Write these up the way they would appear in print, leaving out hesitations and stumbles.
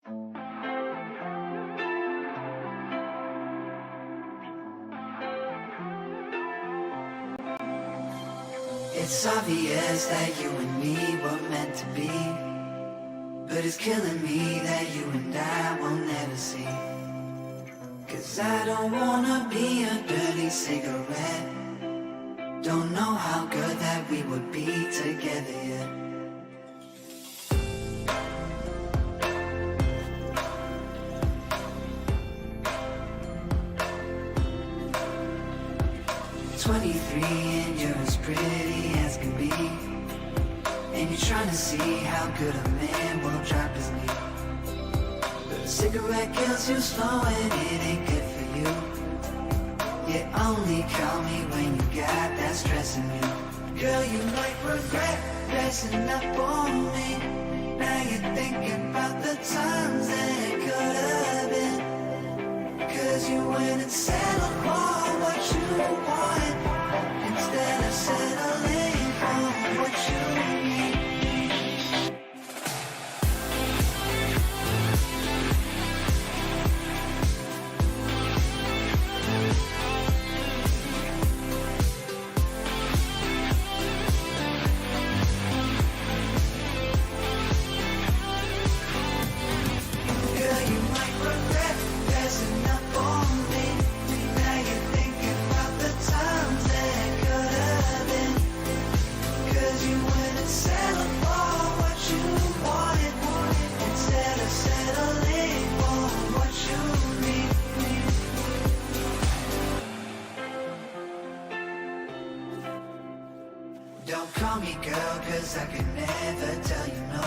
It's obvious that you and me were meant to be, but it's killing me that you and I will never see. Cause I don't wanna be a dirty cigarette. Don't know how good that we would be together yet. And you're as pretty as can be, and you're trying to see how good a man will drop his knee. But a cigarette kills you slow and it ain't good for you. You only call me when you got that stress in you. Girl, you might regret dressing up on me. Now you're thinking about the times that it could have been. Cause you went and settled for what you want, instead of settling for what you need. Girl, you might regret dressing up on me. Now you're thinking about the times that could have been. Cause you went and settled for what you wanted, instead of settling for what you need. Don't call me girl, cause I can never tell you no.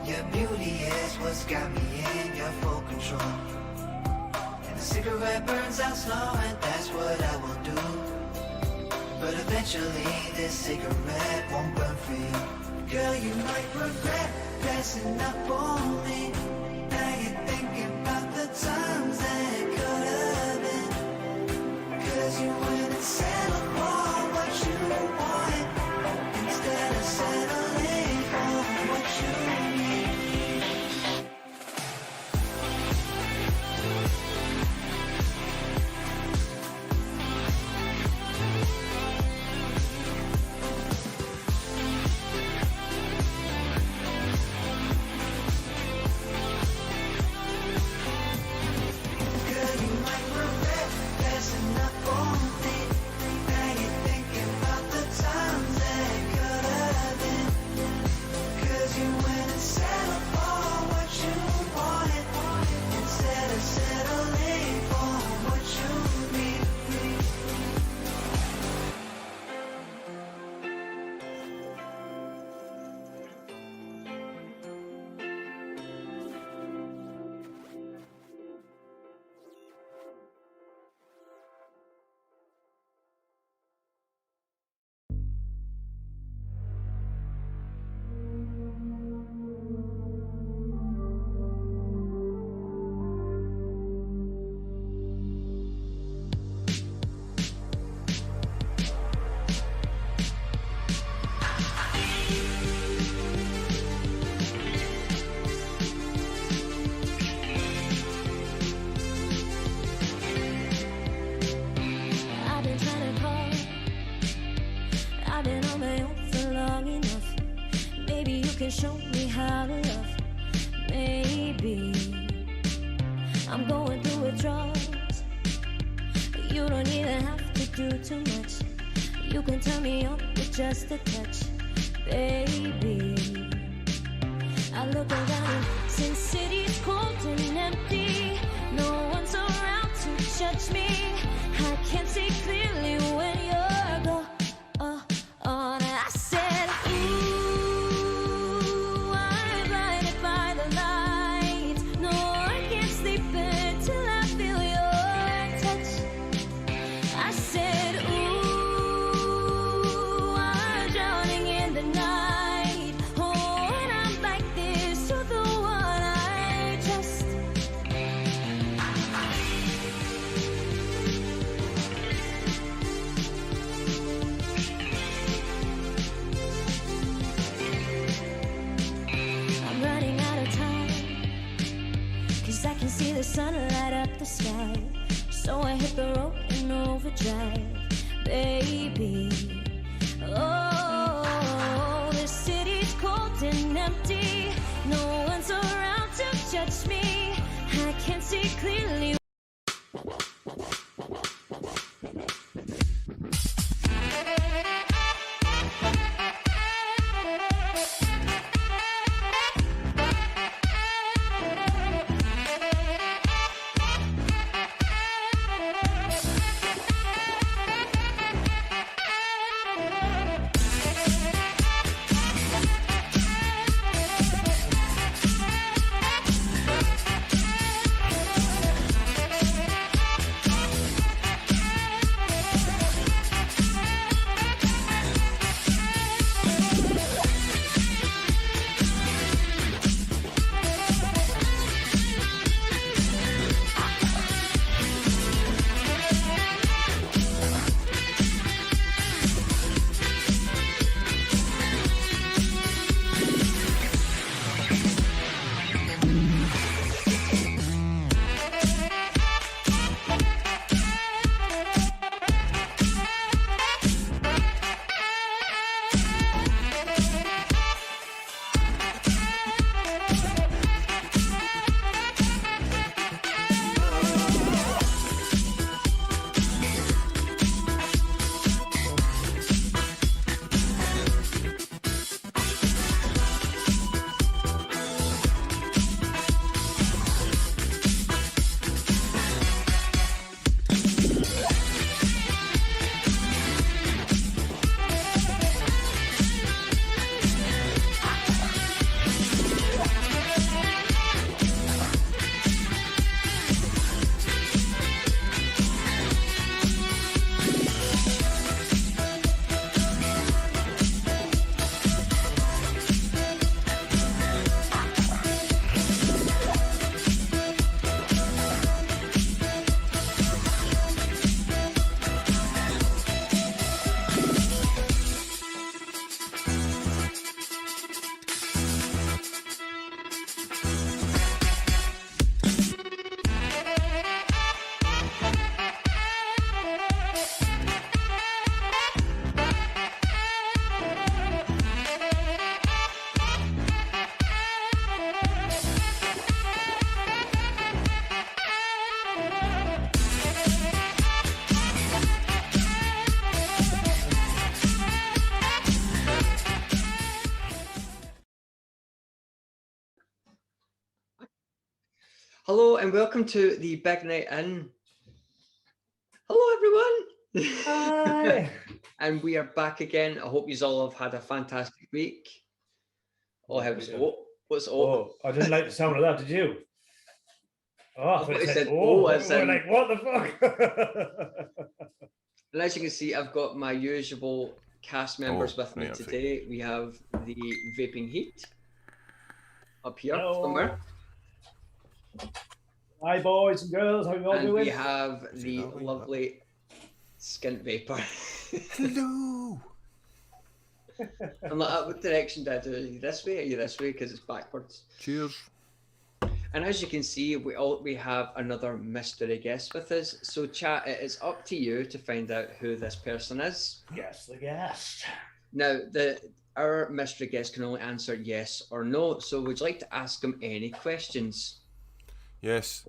Your beauty is what's got me in your full control. And the cigarette burns out slow, and that's what I will do. But eventually this cigarette won't burn for you. Girl, you might regret passing up on me. Now you're thinking about the times that it could have been. Cause you went and settled for what you want, instead of settling for what you need. Show me how to love. Maybe I'm going through withdrawals. You don't even have to do too much. You can turn me on with just a touch, baby. I look around since city's cold and empty. No one's around to judge me. I can't see clearly when you're gone. I said, ooh, I'm blinded by the light. No, I can't sleep until I feel your touch. I said, ooh, I'm drowning in the night. Oh, and I'm like this to the one I trust. the sky. So I hit the road in overdrive, baby. Oh, the city's cold and empty. No one's around to judge me. I can't see clearly. Hello and welcome to the Big Night In. Hello everyone. Hi. And we are back again. I hope you all have had a fantastic week. Oh, how's what's Oh, I didn't like the sound of that, did you? Oh, I thought it said, we're like, what the fuck? And as you can see, I've got my usual cast members with me today. We have the Vaping Heat up here somewhere. Hi boys and girls, how you all and doing? We have the lovely Skint Vapor. Hello. I'm like, what direction do I do? Are you this way? Are you this way? Because it's backwards. Cheers. And as you can see, we have another mystery guest with us. So chat, it is up to you to find out who this person is. Yes, the guest. Now, our mystery guest can only answer yes or no. So would you like to ask him any questions? Yes.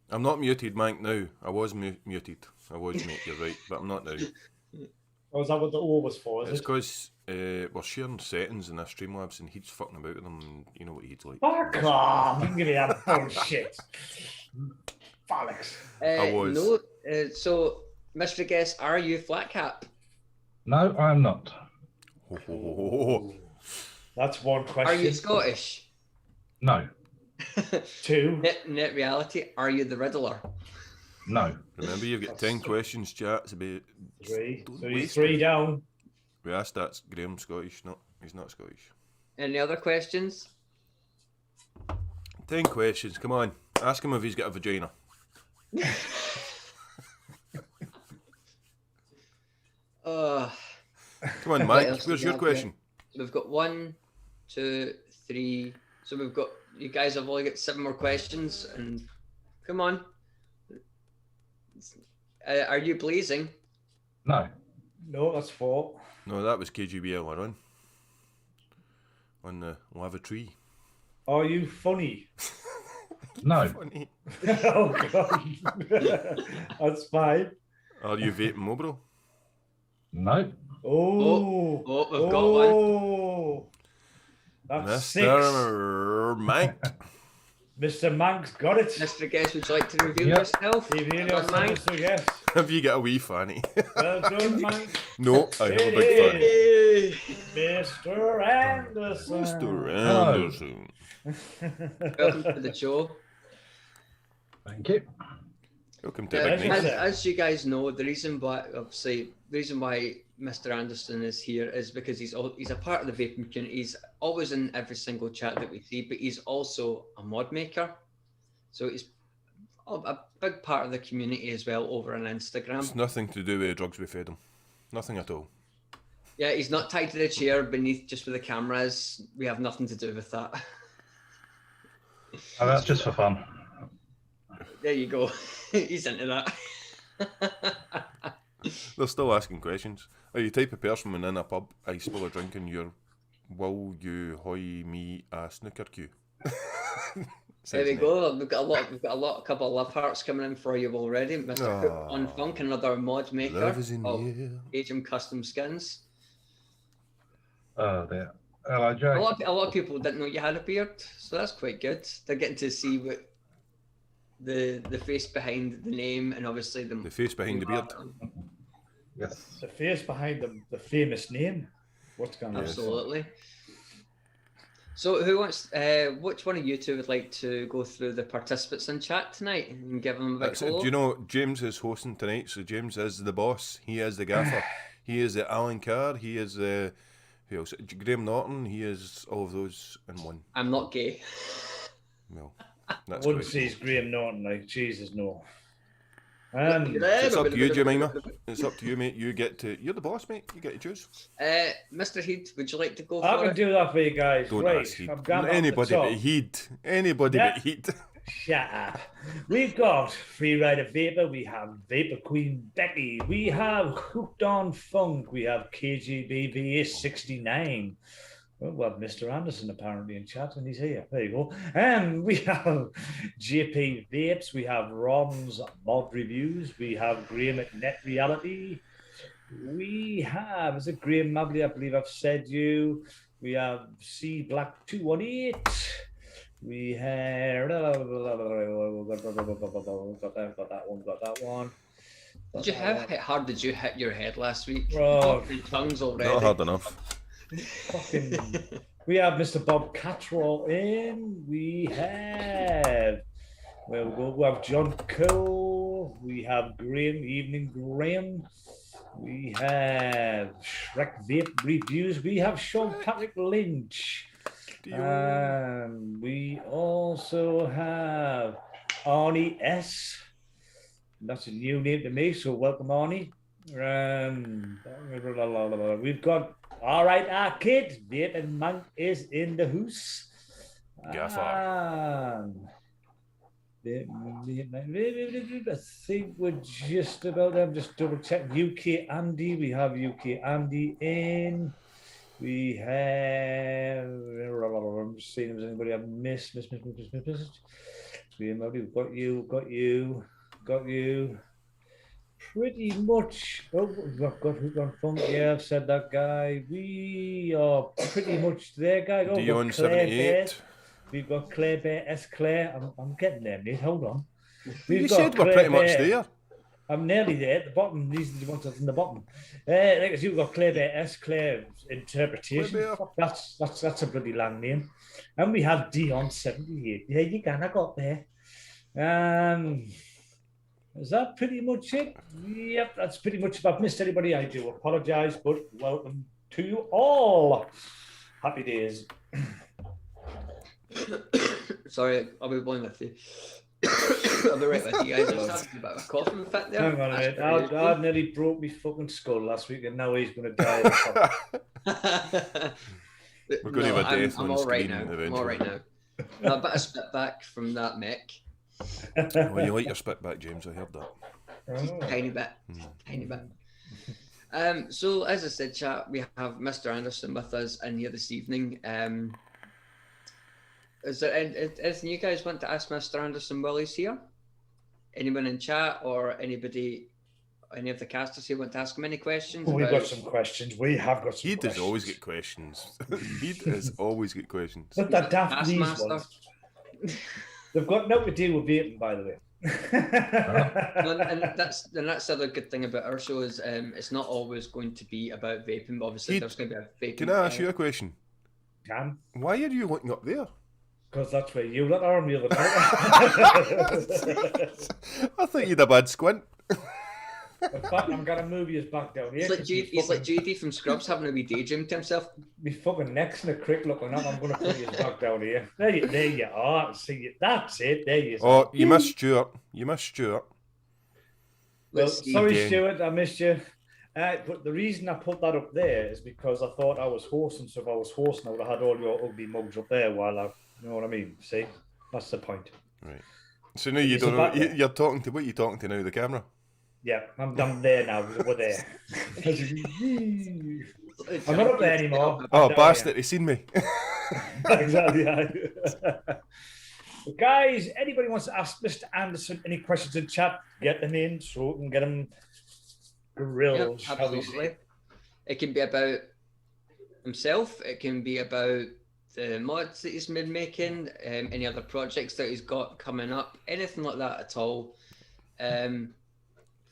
I'm not muted, Mike, now. I was muted. I was, mate, you're right. But I'm not now. Oh, is that what the O was for? It's because we're sharing settings in this Streamlabs and he's fucking about with them and you know what he's like. Fuck off! Give me that bullshit. Bollocks. I was. No, so, mystery guest, are you flat cap? No, I am not. Oh. That's one question. Are you Scottish? No. Two. Net reality, are you the Riddler? No. Remember, you've got 10 questions, chat. It's about... Three. Don't So you're waste 3 them. down. We asked that. Graham Scottish. No, he's not Scottish. Any other questions? 10 questions. Come on. Ask him if he's got a vagina. Come on, Mike. Where's your question? We've got 1, 2, 3. So we've got, you guys have only got 7 more questions. And come on. Are you blazing? No. No, that's 4. No, that was KGB earlier on the lava tree. Are you funny? No. Funny. Oh, God. That's 5. Are you vaping mobile? No. Oh. Oh, we've got one. Oh. That's 6. Mr. Mank. Mr. Mank's got it. Mr. Guest, would you like to reveal Yep. yourself? Reveal Come on, yourself, Mike. Mr. Guest. Have you got a wee fanny? Well done, Mike. No, I have a It big fanny. Hey. Mr. Anderson. Mr. Anderson. Welcome to the show. Thank you. Welcome to Yeah, Big Nice. Night. as you guys know, the reason why Mr. Anderson is here is because he's a part of the vaping community. He's always in every single chat that we see, but he's also a mod maker. So he's a big part of the community as well over on Instagram. It's nothing to do with the drugs we fed him. Nothing at all. Yeah, he's not tied to the chair beneath just where the camera is. We have nothing to do with that. Oh, that's just for fun. There you go. He's into that. They're still asking questions. Are you the type of person when in a pub, ice full of drinking, will you hoy me a snooker cue? There we go. We've got a couple of love hearts coming in for you already. Mr. Cook on Funk, another mod maker Love is in of the air. Agent Custom Skins. Oh, there. Hello, A Jay. lot of people didn't know you had a beard, so that's quite good. They're getting to see what the face behind the name and obviously The face behind the beard. Yes. The face behind the famous name. What's going on? Absolutely. So, who wants? Which one of you two would like to go through the participants in chat tonight and give them a big That's it. hello? Do you know James is hosting tonight? So James is the boss. He is the gaffer. He is the Alan Carr. He is the who else? Graham Norton. He is all of those in one. I'm not gay. Well, I that's wouldn't quite say it's Graham Norton, like, Jesus, no. It's up to you, Jemima. It's up to you, mate. You get to. You're the boss, mate. You get to choose. Mr. Heath, would you like to go I for can it? do that for you guys. Don't right, ask Heed. I'm going off Anybody the but top. Heed. Anybody Yeah. but Heed. Shut up. We've got Freerider Vapor, we have Vapor Queen Becky, we have Hooked on Funk, we have KGB VA69. Well, we have Mr. Anderson apparently in chat, and he's here. There you go. And we have JP Vapes, we have Ron's Mod Reviews, we have Graham at Net Reality, we have, is it Graham Mavley? I believe I've said you. We have C Black 218. We have got that one. Did you how hard did you hit your head last week? Oh. Your tongues already. Not hard enough. Fucking. We have Mr. Bob Cattrall in. We have. Where we go? We have John Cole. We have Graham. Evening Graham. We have Shrek Vape Reviews. We have Sean Patrick Lynch. We also have Arnie S. That's a new name to me, so welcome, Arnie. We've got All Right Arcade. Vaping Monk is in the house. Gaffer. I think we're just about there. Just double check. UK Andy. We have UK Andy in. We have. I'm just seeing if there's anybody I've missed. We've got you. Pretty much. Oh, we've got Hook on Funk. Yeah, I've said that guy. We are pretty much there, guys. Oh, Dion 78. We've got Claire Bear, S. Claire. I'm getting there, mate. Hold on. You said we're pretty much there. I'm nearly there at the bottom. These are the ones that's in the bottom. Like as you've got Claire Bear, S. Claire interpretation. Claire Bear. Fuck, that's a bloody long name. And we have Dion 78. Yeah, you can. I got there. Is that pretty much it? Yep, that's pretty much. If I've missed anybody, I do apologise, but welcome to you all. Happy days. Sorry, I'll be blowing with you. I'll be right with you guys. I was having a bit of a coughing fit there. Hang on a minute. I nearly broke my fucking skull last week, and now he's going to die. We're going to have a death I'm on all right screen now. eventually. I'm all right now. A bit of spit back from that Mech. Oh, you like your spit back, James. I heard that. Just tiny bit. Tiny bit. So as I said, chat, we have Mr. Anderson with us in here this evening. Is there anything you guys want to ask Mr. Anderson while he's here? Anyone in chat or anybody, any of the casters here want to ask him any questions? We've got some questions. We have got some He questions. does always get questions. He does always get questions. But that daft these Taskmaster. ones. They've got nothing to do with vaping, by the way. And that's the other good thing about our show is it's not always going to be about vaping, but obviously there's going to be a vaping. Can I ask you a question? Can? Why are you looking up there? Because that's where you look on the other time. I thought you'd a bad squint. In fact, I'm going to move you back down here. He's like Judy from Scrubs having a wee daydream to himself. Me fucking neck's in a crick looking up. I'm going to put you back down here. There you are. See, that's it. There you are. Oh, you missed Stuart. You missed Stuart. Well, Let's see. sorry, again. Stuart, I missed you. But the reason I put that up there is because I thought I was hosting. So if I was hosting, I would have had all your ugly mugs up there while I, you know what I mean? See, that's the point. Right. So now you It's don't know. about- You're talking to what are you talking to now? The camera. Yeah, I'm there now. We're there. I'm not up there anymore. Oh, I'm down bastard! He's seen me. here. Exactly. But guys, anybody wants to ask Mr. Anderson any questions in chat? Get them in so we can get them grilled. Yeah, shall we say. absolutely. It can be about himself. It can be about the mods that he's been making, any other projects that he's got coming up, anything like that at all.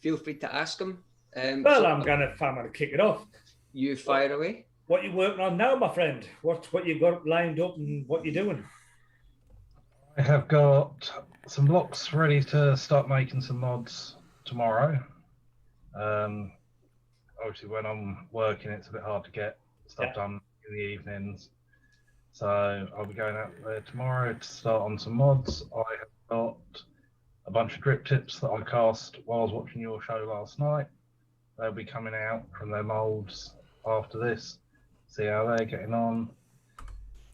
Feel free to ask him. Well, I'm gonna kick it off. You fire away. What you working on now, my friend? What you got lined up and what you doing? I have got some blocks ready to start making some mods tomorrow. Obviously, when I'm working, it's a bit hard to get stuff done in the evenings. So I'll be going out there tomorrow to start on some mods. I have got a bunch of drip tips that I cast while I was watching your show last night. They'll be coming out from their molds after this. See how they're getting on.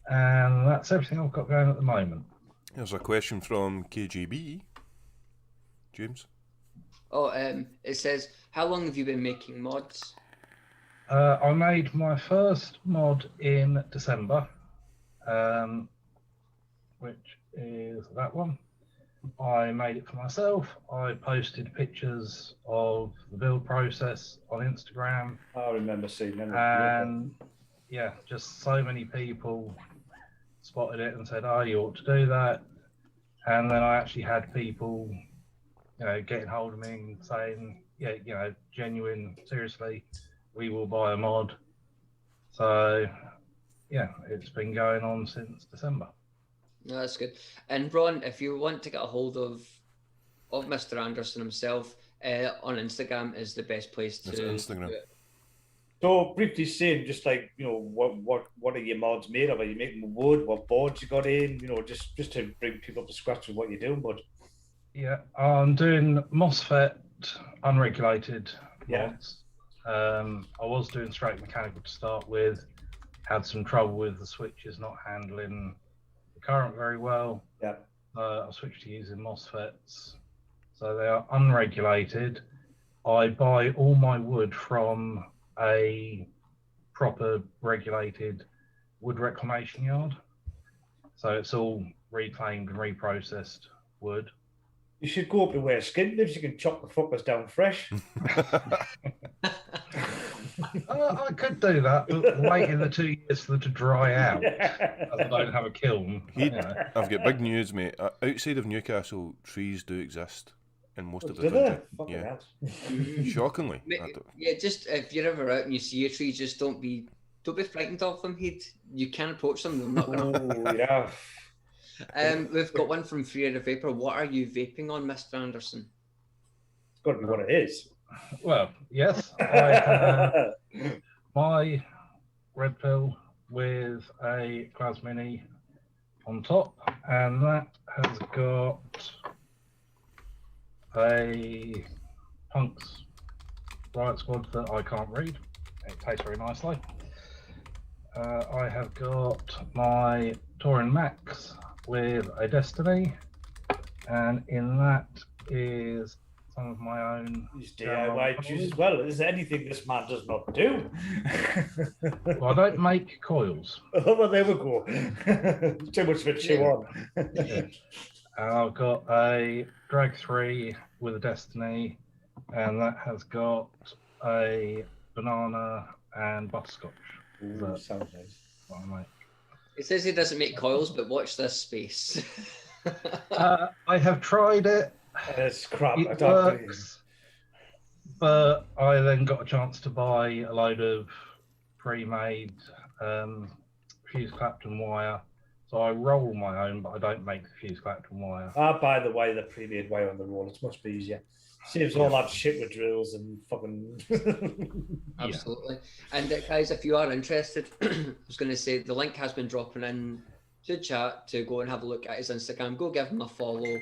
And that's everything I've got going at the moment. There's a question from KGB. James. Oh, it says, how long have you been making mods? I made my first mod in December, which is that one. I made it for myself. I posted pictures of the build process on Instagram. I remember seeing them. And yeah, just so many people spotted it and said, oh, you ought to do that. And then I actually had people, getting hold of me and saying, yeah, genuine, seriously, we will buy a mod. So yeah, it's been going on since December. No, that's good. And Ron, if you want to get a hold of Mr. Anderson himself, on Instagram is the best place to It's Instagram. do it. So briefly saying, just like what are your mods made of? Are you making wood? What boards you got in? Just to bring people up to scratch with what you're doing, bud. Yeah, I'm doing MOSFET unregulated Yeah. mods. I was doing straight mechanical to start with. Had some trouble with the switches not handling the current very well. Yeah. I switched to using MOSFETs. So they are unregulated. I buy all my wood from a proper regulated wood reclamation yard. So it's all reclaimed and reprocessed wood. You should go up to where Skint lives. You can chop the fuckers down fresh. I could do that, but waiting the 2 years for them to dry out. As I don't have a kiln. I've got big news, mate. Outside of Newcastle, trees do exist in most of the Do they? country. Fucking Yeah, hell. shockingly. Yeah, just if you're ever out and you see a tree, just don't be frightened of them. You can approach them. They're not gonna. Oh, yeah. We've got one from Free Air Vapor. What are you vaping on, Mr. Anderson? It's got to be what it is. Well, yes. I have my red pill with a Class Mini on top, and that has got a Punk's Riot Squad that I can't read. It tastes very nicely. I have got my Touring Max with a Destiny, and in that is some of my own His DIY juice as well. Is there anything this man does not do? Well, I don't make coils. Oh, well, there we go. Too much for chew on. I've got a Drag 3 with a Destiny, and that has got a banana and butterscotch. Ooh, sounds nice. What I make. It says he doesn't make coils, but watch this space. I have tried it. It's crap. I It don't works, but I then got a chance to buy a load of pre-made fuse Clapton wire. So I roll my own, but I don't make the fuse Clapton wire. buy the way the pre-made way on the roll. It's much easier. Saves all that shit with drills and fucking. Absolutely. And guys, if you are interested, I was going to say the link has been dropping in to chat to go and have a look at his Instagram. Go give him a follow.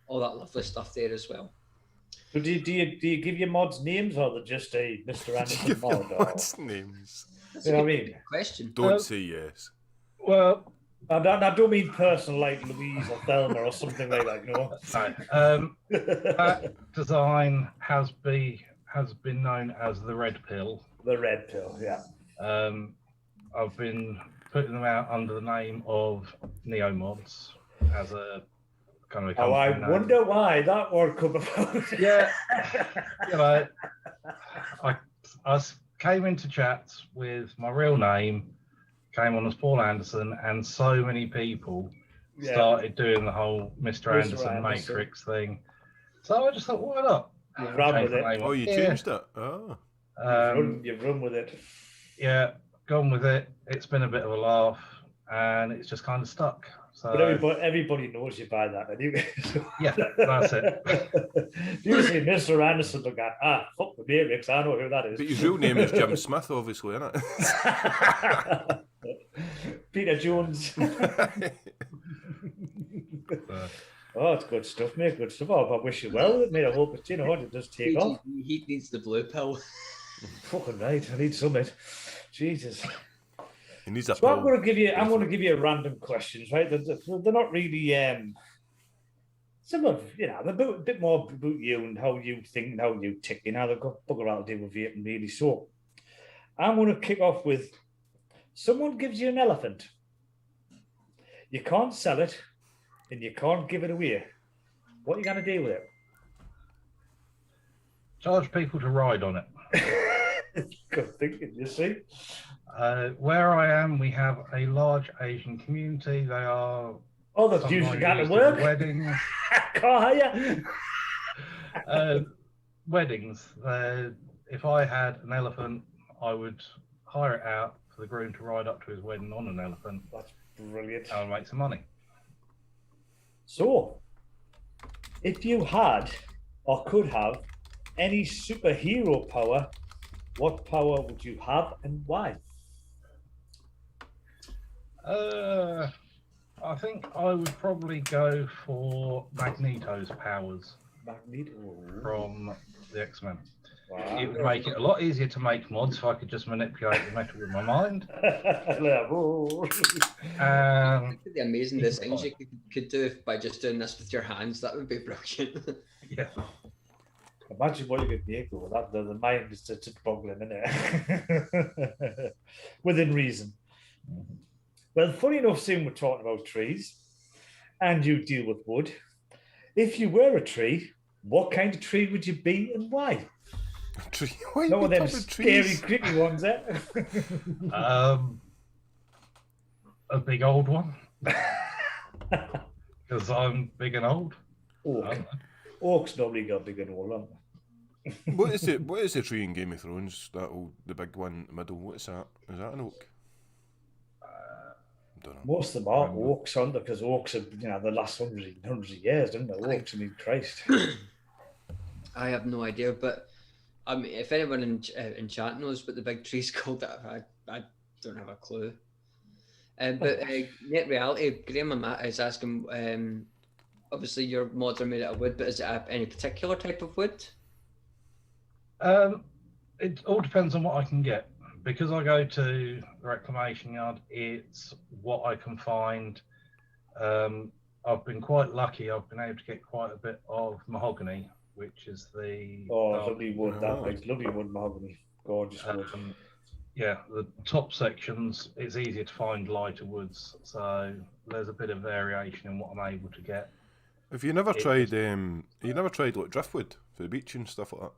All that lovely stuff there as well. So do you give your mods names, or they're just a Mr. Anderson mod? Or... What's names? That's You a know what I good mean? question. Don't say yes. Well, I don't mean personal like Louise or Thelma or something like that, no. that design has been known as the Red Pill. The red pill, yeah. I've been putting them out under the name of Neo Mods as a kind of a Oh, I company name. wonder why that word come about. Yeah, you know, I came into chats with my real name, came on as Paul Anderson, and so many people started doing the whole Mr. Anderson Matrix thing. So I just thought, why not? You run with it. Oh, you changed it? Oh. You've run with it. Yeah, gone with it. It's been a bit of a laugh, and it's just kind of stuck. So But everybody knows you by that. Anyway. yeah, that's it. You say Mr. Anderson, look at fuck the Matrix. I know who that is. But his real name is Jim Smith, obviously, isn't it? Peter Jones. Oh, it's good stuff, mate. Good stuff. Oh, I wish you well, mate. I hope it, it does take off. He needs the blue pill. Fucking right. I need some, mate. Jesus. He needs a So I'm pill. going to give you random questions, right? They're not really some of they're a bit more about you and how you think and how you tick. They've got bugger all to do with Vaping, really. So I'm going to kick off with someone gives you an elephant. You can't sell it and you can't give it away. What are you going to do with it? Charge people to ride on it. Good thinking, you see. Where I am, we have a large Asian community. They are That's usually got to used in work. weddings. Car hire. Weddings. If I had an elephant, I would hire it out for the groom to ride up to his wedding on an elephant. That's brilliant. And make some money. So, if you had or could have any superhero power, what power would you have and why? I think I would probably go for Magneto's powers Magneto. from the X-Men. Wow. It would make it a lot easier to make mods if I could just manipulate the metal with my mind. It'd be amazing the things you could do by just doing this with your hands. That would be brilliant. Yeah. Imagine what you could make with that. The mind is just boggling, isn't it? Within reason. Well, funny enough, soon we're talking about trees, and you deal with wood. If you were a tree, what kind of tree would you be and why? Tree? Why Some of them covered scary, trees? creepy ones, eh? A big old one. Because I'm big and old. Oak. Oaks normally got big and old, aren't they? What is the tree in Game of Thrones? The big one in the middle. What's that? Is that an oak? I don't know. Most of them are oaks, aren't they? Because oaks are, the last hundreds of years, didn't they? Oaks, I mean, Christ. I have no idea, but I mean, if anyone in chat knows what the big tree's called, I don't have a clue. But net reality, Graham is asking. Obviously, your mods are made out of wood, but is it any particular type of wood? It all depends on what I can get. Because I go to the reclamation yard, it's what I can find. I've been quite lucky. I've been able to get quite a bit of mahogany, which is the lovely wood. That makes lovely wood mahogany. Gorgeous wood. Yeah, the top sections, it's easier to find lighter woods, so there's a bit of variation in what I'm able to get. Have you never tried? You never tried like driftwood for the beach and stuff like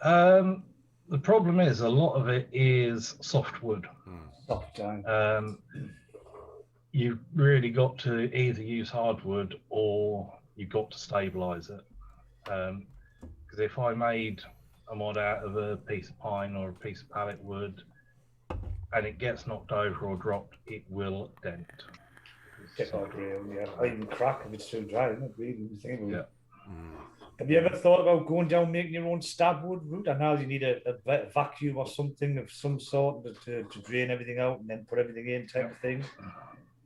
that? The problem is a lot of it is softwood. Soft down. You've really got to either use hardwood or you've got to stabilise it. Because if I made a mod out of a piece of pine or a piece of pallet wood and it gets knocked over or dropped, it will dent. Or even crack if it's too dry, isn't it? Really, yeah. Have you ever thought about going down making your own stab wood route? I know you need a vacuum or something of some sort to drain everything out and then put everything in, type of thing.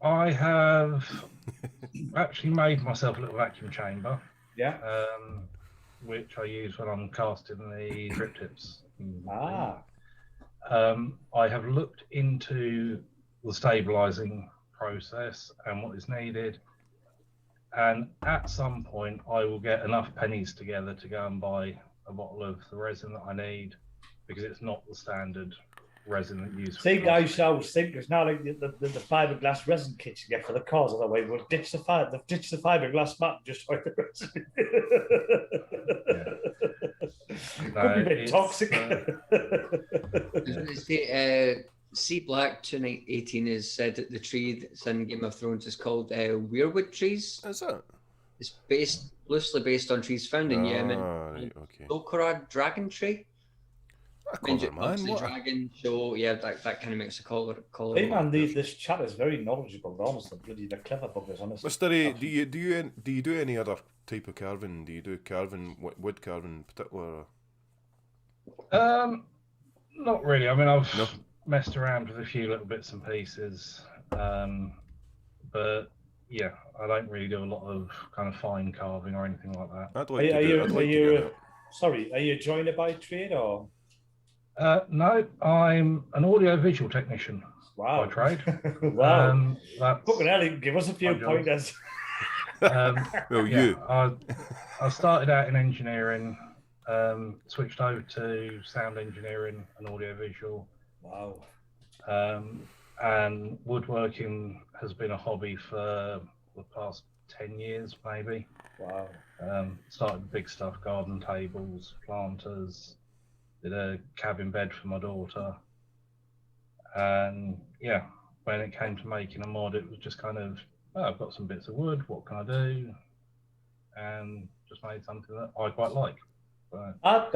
I have actually made myself a little vacuum chamber. Yeah. Which I use when I'm casting the drip tips. Ah. I have looked into the stabilising process and what is needed, and at some point I will get enough pennies together to go and buy a bottle of the resin that I need, because it's not the standard resin that you use. See, guys, I was thinking it's now like the fiberglass resin kits you get for the cars. Other way, we'll ditch the fiberglass mat and just try the resin. Could be a bit toxic. C Black 218 has said that the tree that's in Game of Thrones is called weirwood trees. Is it? It's loosely based on trees found in Yemen. Right, okay. Dokora dragon tree. Dragon, so yeah, that kind of makes a colour. Hey man, this chat is very knowledgeable. Honestly, bloody the clever buggers. Honestly, Mr. A, do you do any other type of carving? Do you do carving, wood carving in particular? Not really. I mean, I've messed around with a few little bits and pieces, but yeah, I don't really do a lot of kind of fine carving or anything like that. Are you a joiner by trade or? No, I'm an audio-visual technician by trade. Wow. Fucking hell, give us a few pointers. I started out in engineering, switched over to sound engineering and audio-visual. Wow. And woodworking has been a hobby for the past 10 years, maybe. Wow. Started with big stuff, garden tables, planters, did a cabin bed for my daughter, and yeah, when it came to making a mod, it was just kind of, I've got some bits of wood, what can I do? And just made something that I quite like. But I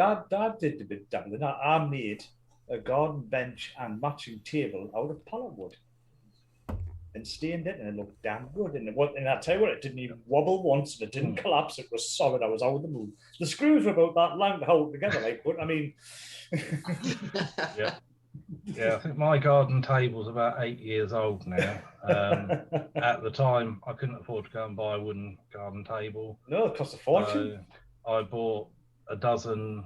did a bit dabbling. I made a garden bench and matching table out of pallet wood and stained it, and it looked damn good. And I tell you what, it didn't even wobble once, and it didn't collapse. It was solid. I was out of the moon. The screws were about that long to hold together, like, but I mean, yeah. I think my garden table's about 8 years old now. At the time, I couldn't afford to go and buy a wooden garden table. No, it cost a fortune. I bought a dozen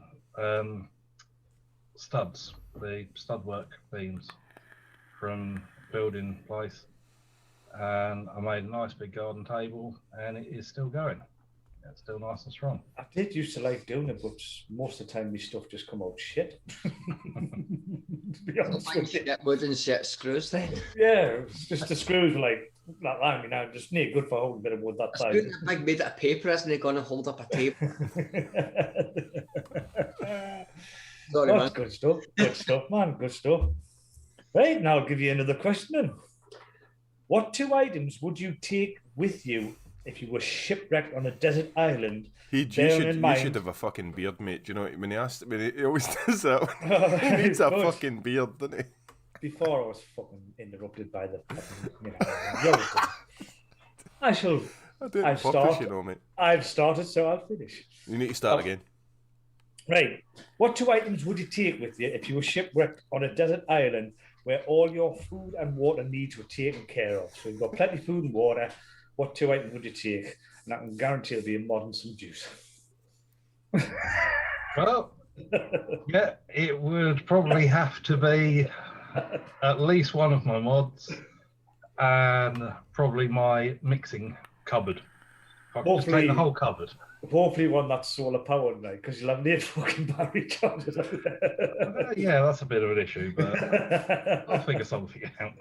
studs, the stud work beams from building place. And I made a nice big garden table, and it is still going. It's still nice and strong. I did used to like doing it, but most of the time my stuff just come out shit. To be honest with you. Wooden set screws then? Yeah, it's just the screws were like that long, you know, just near good for holding a bit of wood that size. Big made out of paper, isn't it? Going to hold up a table. Sorry, man. Good stuff. Good stuff, man. Good stuff. Right, now I'll give you another question then. What 2 items would you take with you if you were shipwrecked on a desert island? You should have a fucking beard, mate. Do you know when he asked me, he always does that. He needs a fucking beard, doesn't he? Before I was fucking interrupted by the fucking, I've started, so I'll finish. You need to start again. Right. What 2 items would you take with you if you were shipwrecked on a desert island where all your food and water needs were taken care of? So you've got plenty of food and water. What 2 items would you take? And I can guarantee it'll be a mod and some juice. Well, yeah, it would probably have to be at least one of my mods and probably my mixing cupboard. I could just take Hopefully- the whole cupboard. Hopefully one that's solar powered, mate, because you'll have 8 fucking battery chargers. Yeah, that's a bit of an issue, but I'll figure something out.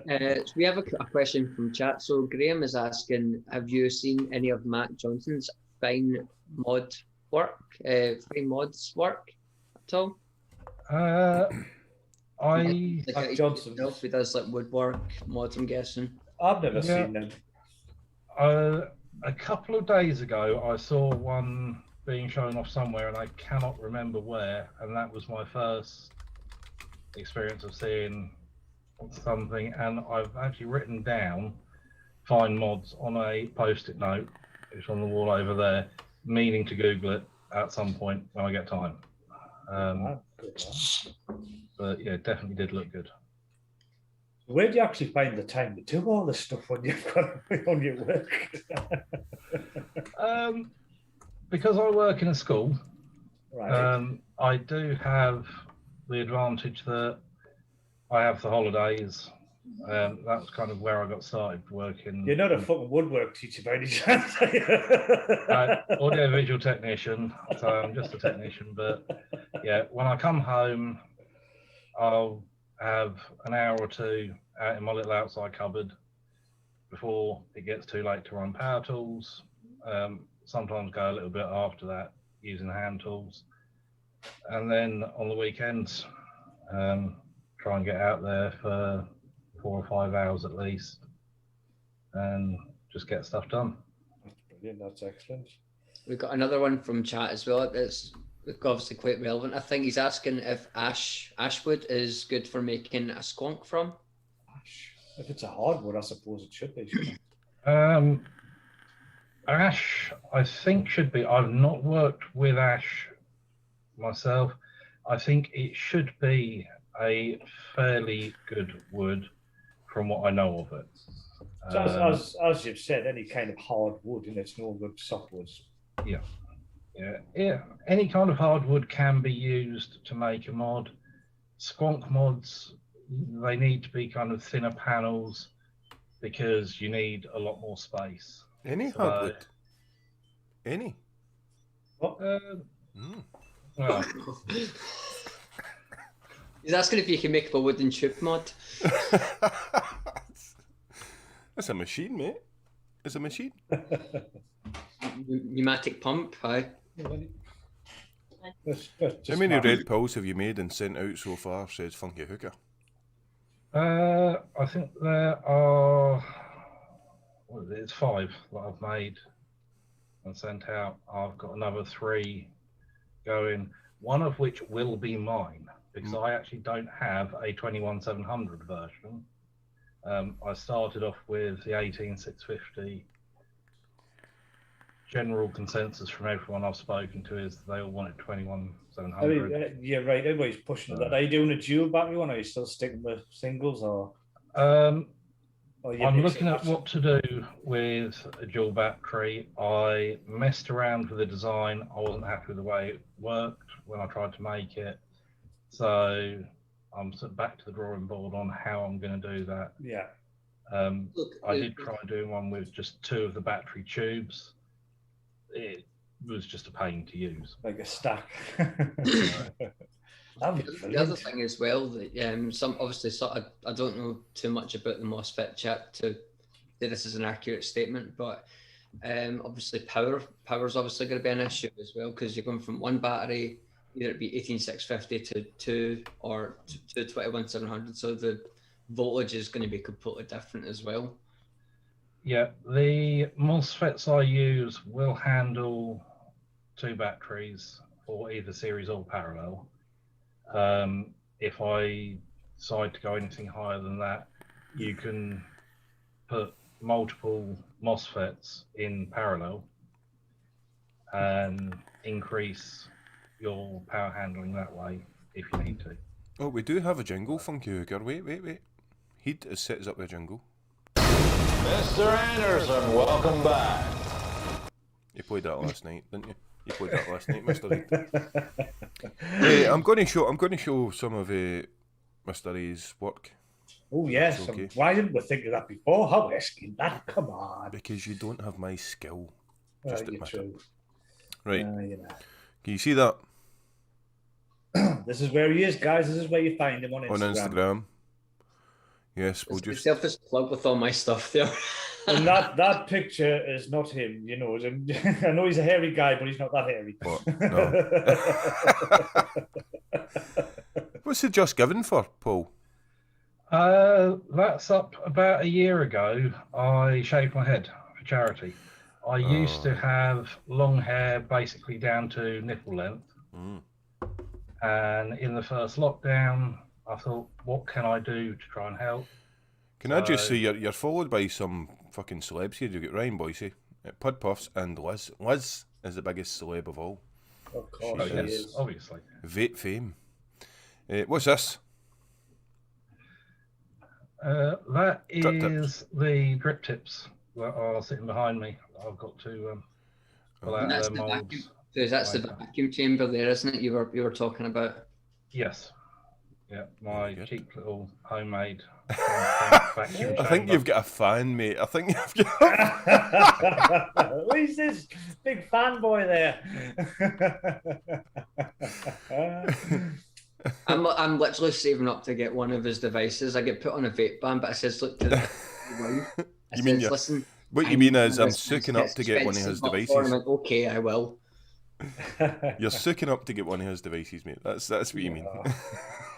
So we have a question from chat. So Graham is asking, have you seen any of Matt Johnson's fine mod work, fine mods work at all? I Like Johnson. He does like woodwork mods, I'm guessing. I've never Yeah. seen them. a couple of days ago, I saw one being shown off somewhere, and I cannot remember where. And that was my first experience of seeing something. And I've actually written down "find mods" on a post-it note. It's on the wall over there, meaning to Google it at some point when I get time. Good, But yeah, it definitely did look good. Where do you actually find the time to do all this stuff when you've got on your work? Because I work in a school, Right. I do have the advantage that I have the holidays. That's kind of where I got started working. You're not a fucking woodwork teacher by any chance. Audio-visual technician, so I'm just a technician. But yeah, when I come home, I'll have an hour or two out in my little outside cupboard before it gets too late to run power tools. Sometimes go a little bit after that using hand tools. And then on the weekends, try and get out there for 4 or 5 hours at least and just get stuff done. That's brilliant. That's excellent. We've got another one from chat as well. It's obviously quite relevant. I think he's asking if ashwood is good for making a squonk from. If it's a hardwood, I suppose it should be. Shouldn't it? Ash, I think, should be. I've not worked with ash myself. I think it should be a fairly good wood from what I know of it. So as you've said, any kind of hard wood, and it's no good softwoods. Yeah. Any kind of hardwood can be used to make a mod. Squonk mods, they need to be kind of thinner panels because you need a lot more space. Any hardwood? Any? What? Well, He's asking if you can make up a wooden tube mod. That's a machine, mate. It's a machine. Pneumatic pump, aye. How many red pills have you made and sent out so far, says Funky Hooker? I think there are, what is it? It's 5 that I've made and sent out. I've got another 3 going, one of which will be mine because I actually don't have a 21700 version. I started off with the 18650. General consensus from everyone I've spoken to is they all wanted 21700. Yeah, right. Everybody's pushing that. Are you doing a dual battery one? Or are you still sticking with singles? Or I'm mixing looking at it? what to do with a dual battery. I messed around with the design. I wasn't happy with the way it worked when I tried to make it. So I'm sort of back to the drawing board on how I'm going to do that. Yeah. I did try doing one with just 2 of the battery tubes. It was just a pain to use. Like a stack. The other thing as well that some obviously I don't know too much about the MOSFET chip to say this is an accurate statement, but obviously power's obviously going to be an issue as well because you're going from one battery, either it be 18650 to 2 or to 21700, so the voltage is going to be completely different as well. Yeah, the MOSFETs I use will handle 2 batteries for either series or parallel. If I decide to go anything higher than that, you can put multiple MOSFETs in parallel and increase your power handling that way if you need to. Oh, we do have a jingle, Funky Hooker. Wait. He'd sets up the jingle. Mr. Anderson, welcome back. You played that last night, didn't you? You played that last night, Mr. Reed. I'm going to show some of Mr. A's work. Oh, yes. That's okay. Why didn't we think of that before? How asking that? Come on. Because you don't have my skill. Just You're admit true. it. Right. You know. Can you see that? This is where he is, guys. This is where you find him on On Instagram. Yes, we'll It's just... selfish plug with all my stuff there. And that picture is not him, you know. I know he's a hairy guy, but he's not that hairy. What? No. What's it just given for, Paul? That's up about a year ago. I shaved my head for charity. I used to have long hair basically down to nipple length. And in the first lockdown, I thought, what can I do to try and help? Can I just say you're followed by some fucking celebs here? You've got Ryan Boyce, Pud Puffs, and Liz. Liz is the biggest celeb of all. Of course, She Yes, obviously. Vape fame. What's this? That Drip tips. is the drip tips that are sitting behind me. I've got to pull out That's their the molds. vacuum. That's the vacuum chamber there, isn't it? You were talking about. Yes. Yeah, my good. cheap little homemade vacuum I think chamber. you've got a fan, mate. I think you've got... Who's this big fanboy there? I'm literally saving up to get one of his devices. I get put on a vape ban, but I says, look to the wife. You mean listen. What you mean is I'm sucking up to get one of his devices. I'm like, okay, I will. You're sucking up to get one of his devices, mate. That's what you mean.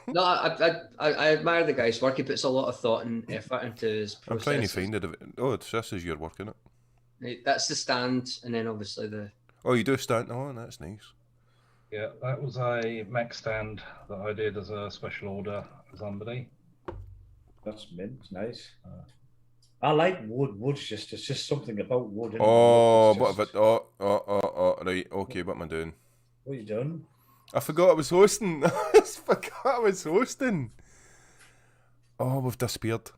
No, I admire the guy's work. He puts a lot of thought and effort into his I'm process. trying to find it. Oh, this is your work, isn't it? That's the stand, and then obviously the. Oh, you do stand. Oh, that's nice. Yeah, that was a Mech stand that I did as a special order for somebody. That's mint, nice. I like wood. It's just something about wood. Isn't Oh, it? what about... Oh, right. Okay, what am I doing? What are you doing? I forgot I was hosting. I forgot I was hosting. Oh, we've disappeared.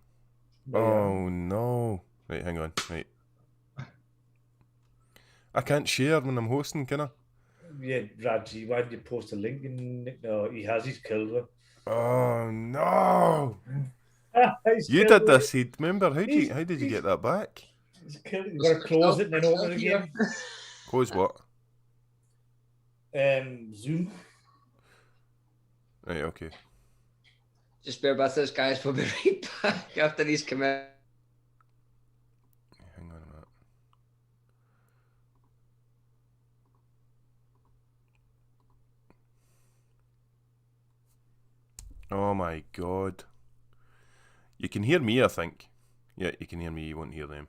Oh, no. Right, hang on. Right. I can't share when I'm hosting, can I? Yeah, Raji, why did you post a link in? No, he has. He's killed her. Oh, no. He's You killed did her. this, Heath. Remember? How did you get that back? He's killed her. You've got to close it and then open it again. Close what? Zoom. Right, okay. Just bear with us, guys. We'll be right back after these come out. Hang on a minute. Oh my god. You can hear me, I think. Yeah, you can hear me, you won't hear them.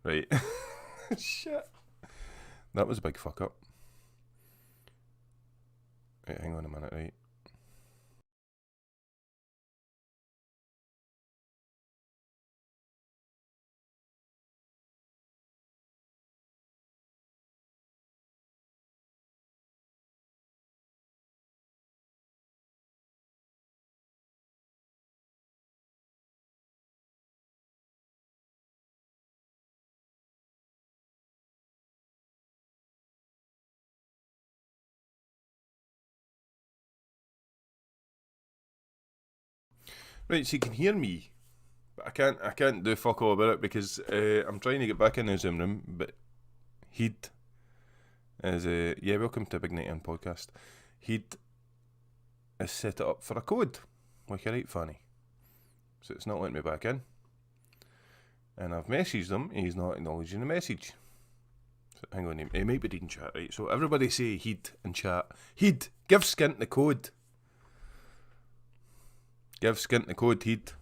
Right. Shit. That was a big fuck up. Right, hang on a minute, right. Right, so you can hear me, but I can't do fuck all about it because I'm trying to get back in the Zoom room, but Heed is yeah, welcome to Big Night In podcast. Heed is set it up for a code, like a right fanny. So it's not letting me back in. And I've messaged him, he's not acknowledging the message. So hang on, he might be reading chat, right? So everybody say Heed in chat. Heed, give Skint the code. Give Skint the code, Heed.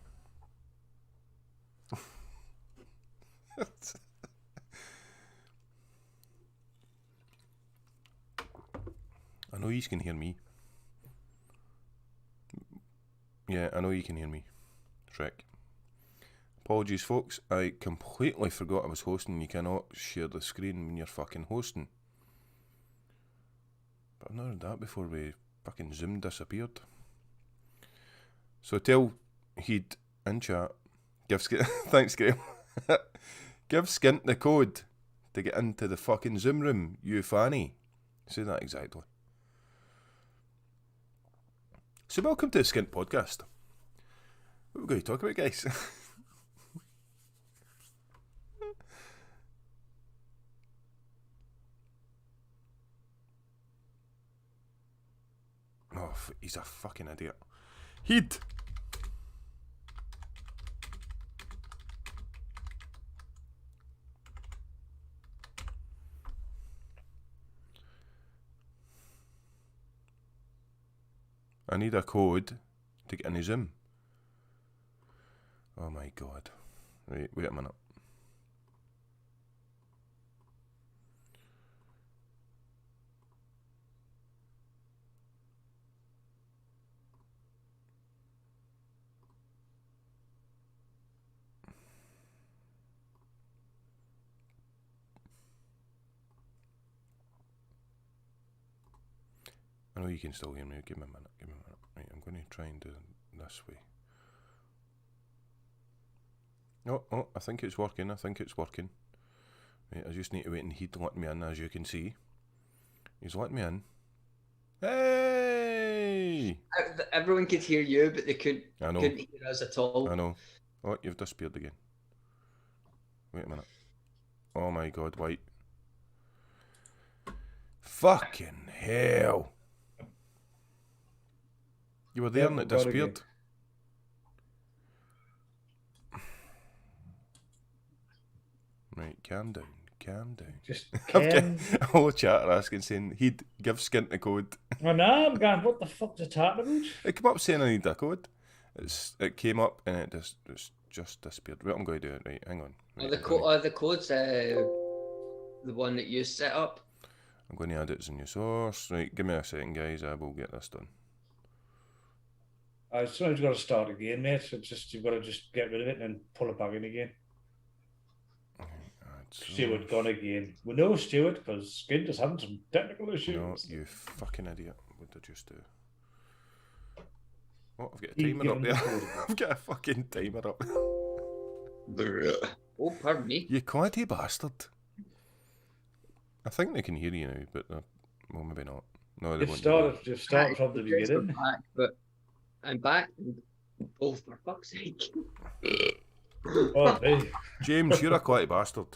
I know you can hear me. Yeah, I know you can hear me. Shrek. Apologies, folks. I completely forgot I was hosting. You cannot share the screen when you're fucking hosting. But I've not heard that before we fucking Zoom disappeared. So tell Heed in chat. Give Skint. Thanks, Graham. Give Skint the code to get into the fucking Zoom room, you fanny. Say that exactly. So welcome to the Skint podcast. What are we going to talk about, guys? Oh, he's a fucking idiot. Heed! I need a code to get in Zoom. Oh my god. Right, wait a minute. I know you can still hear me. Give me a minute. Right, I'm going to try and do it this way. Oh, I think it's working. Right, I just need to wait and he'd let me in, as you can see. He's let me in. Hey! Everyone could hear you, but they couldn't I know. hear us at all. I know. Oh, you've disappeared again. Wait a minute. Oh my god, White. Fucking hell. You were there and it disappeared. Right, calm down. Just I've Ken. got all the chat are asking, saying he'd give Skint the code. Oh no, I'm going, what the fuck's it talking about? It came up saying I need a code. It came up and it just disappeared. Right, I'm going to do it. Right, hang on. Right, The code's the one that you set up. I'm going to add it as a new source. Right, give me a second, guys. I will get this done. Sometimes you've got to start again, mate. So you've got to just get rid of it and then pull it back in again. Stuart gone again. We know Stuart because Skint is having some technical issues. No, you fucking idiot. What did you just do? Oh, I've got a timer up there. I've got a fucking timer up. Oh, pardon me. You claddy bastard. I think they can hear you now, but well, maybe not. No, they won't. You've started from the beginning. Back, but I'm back. Oh, for fuck's sake. Oh, hey. James, you're a claddy bastard.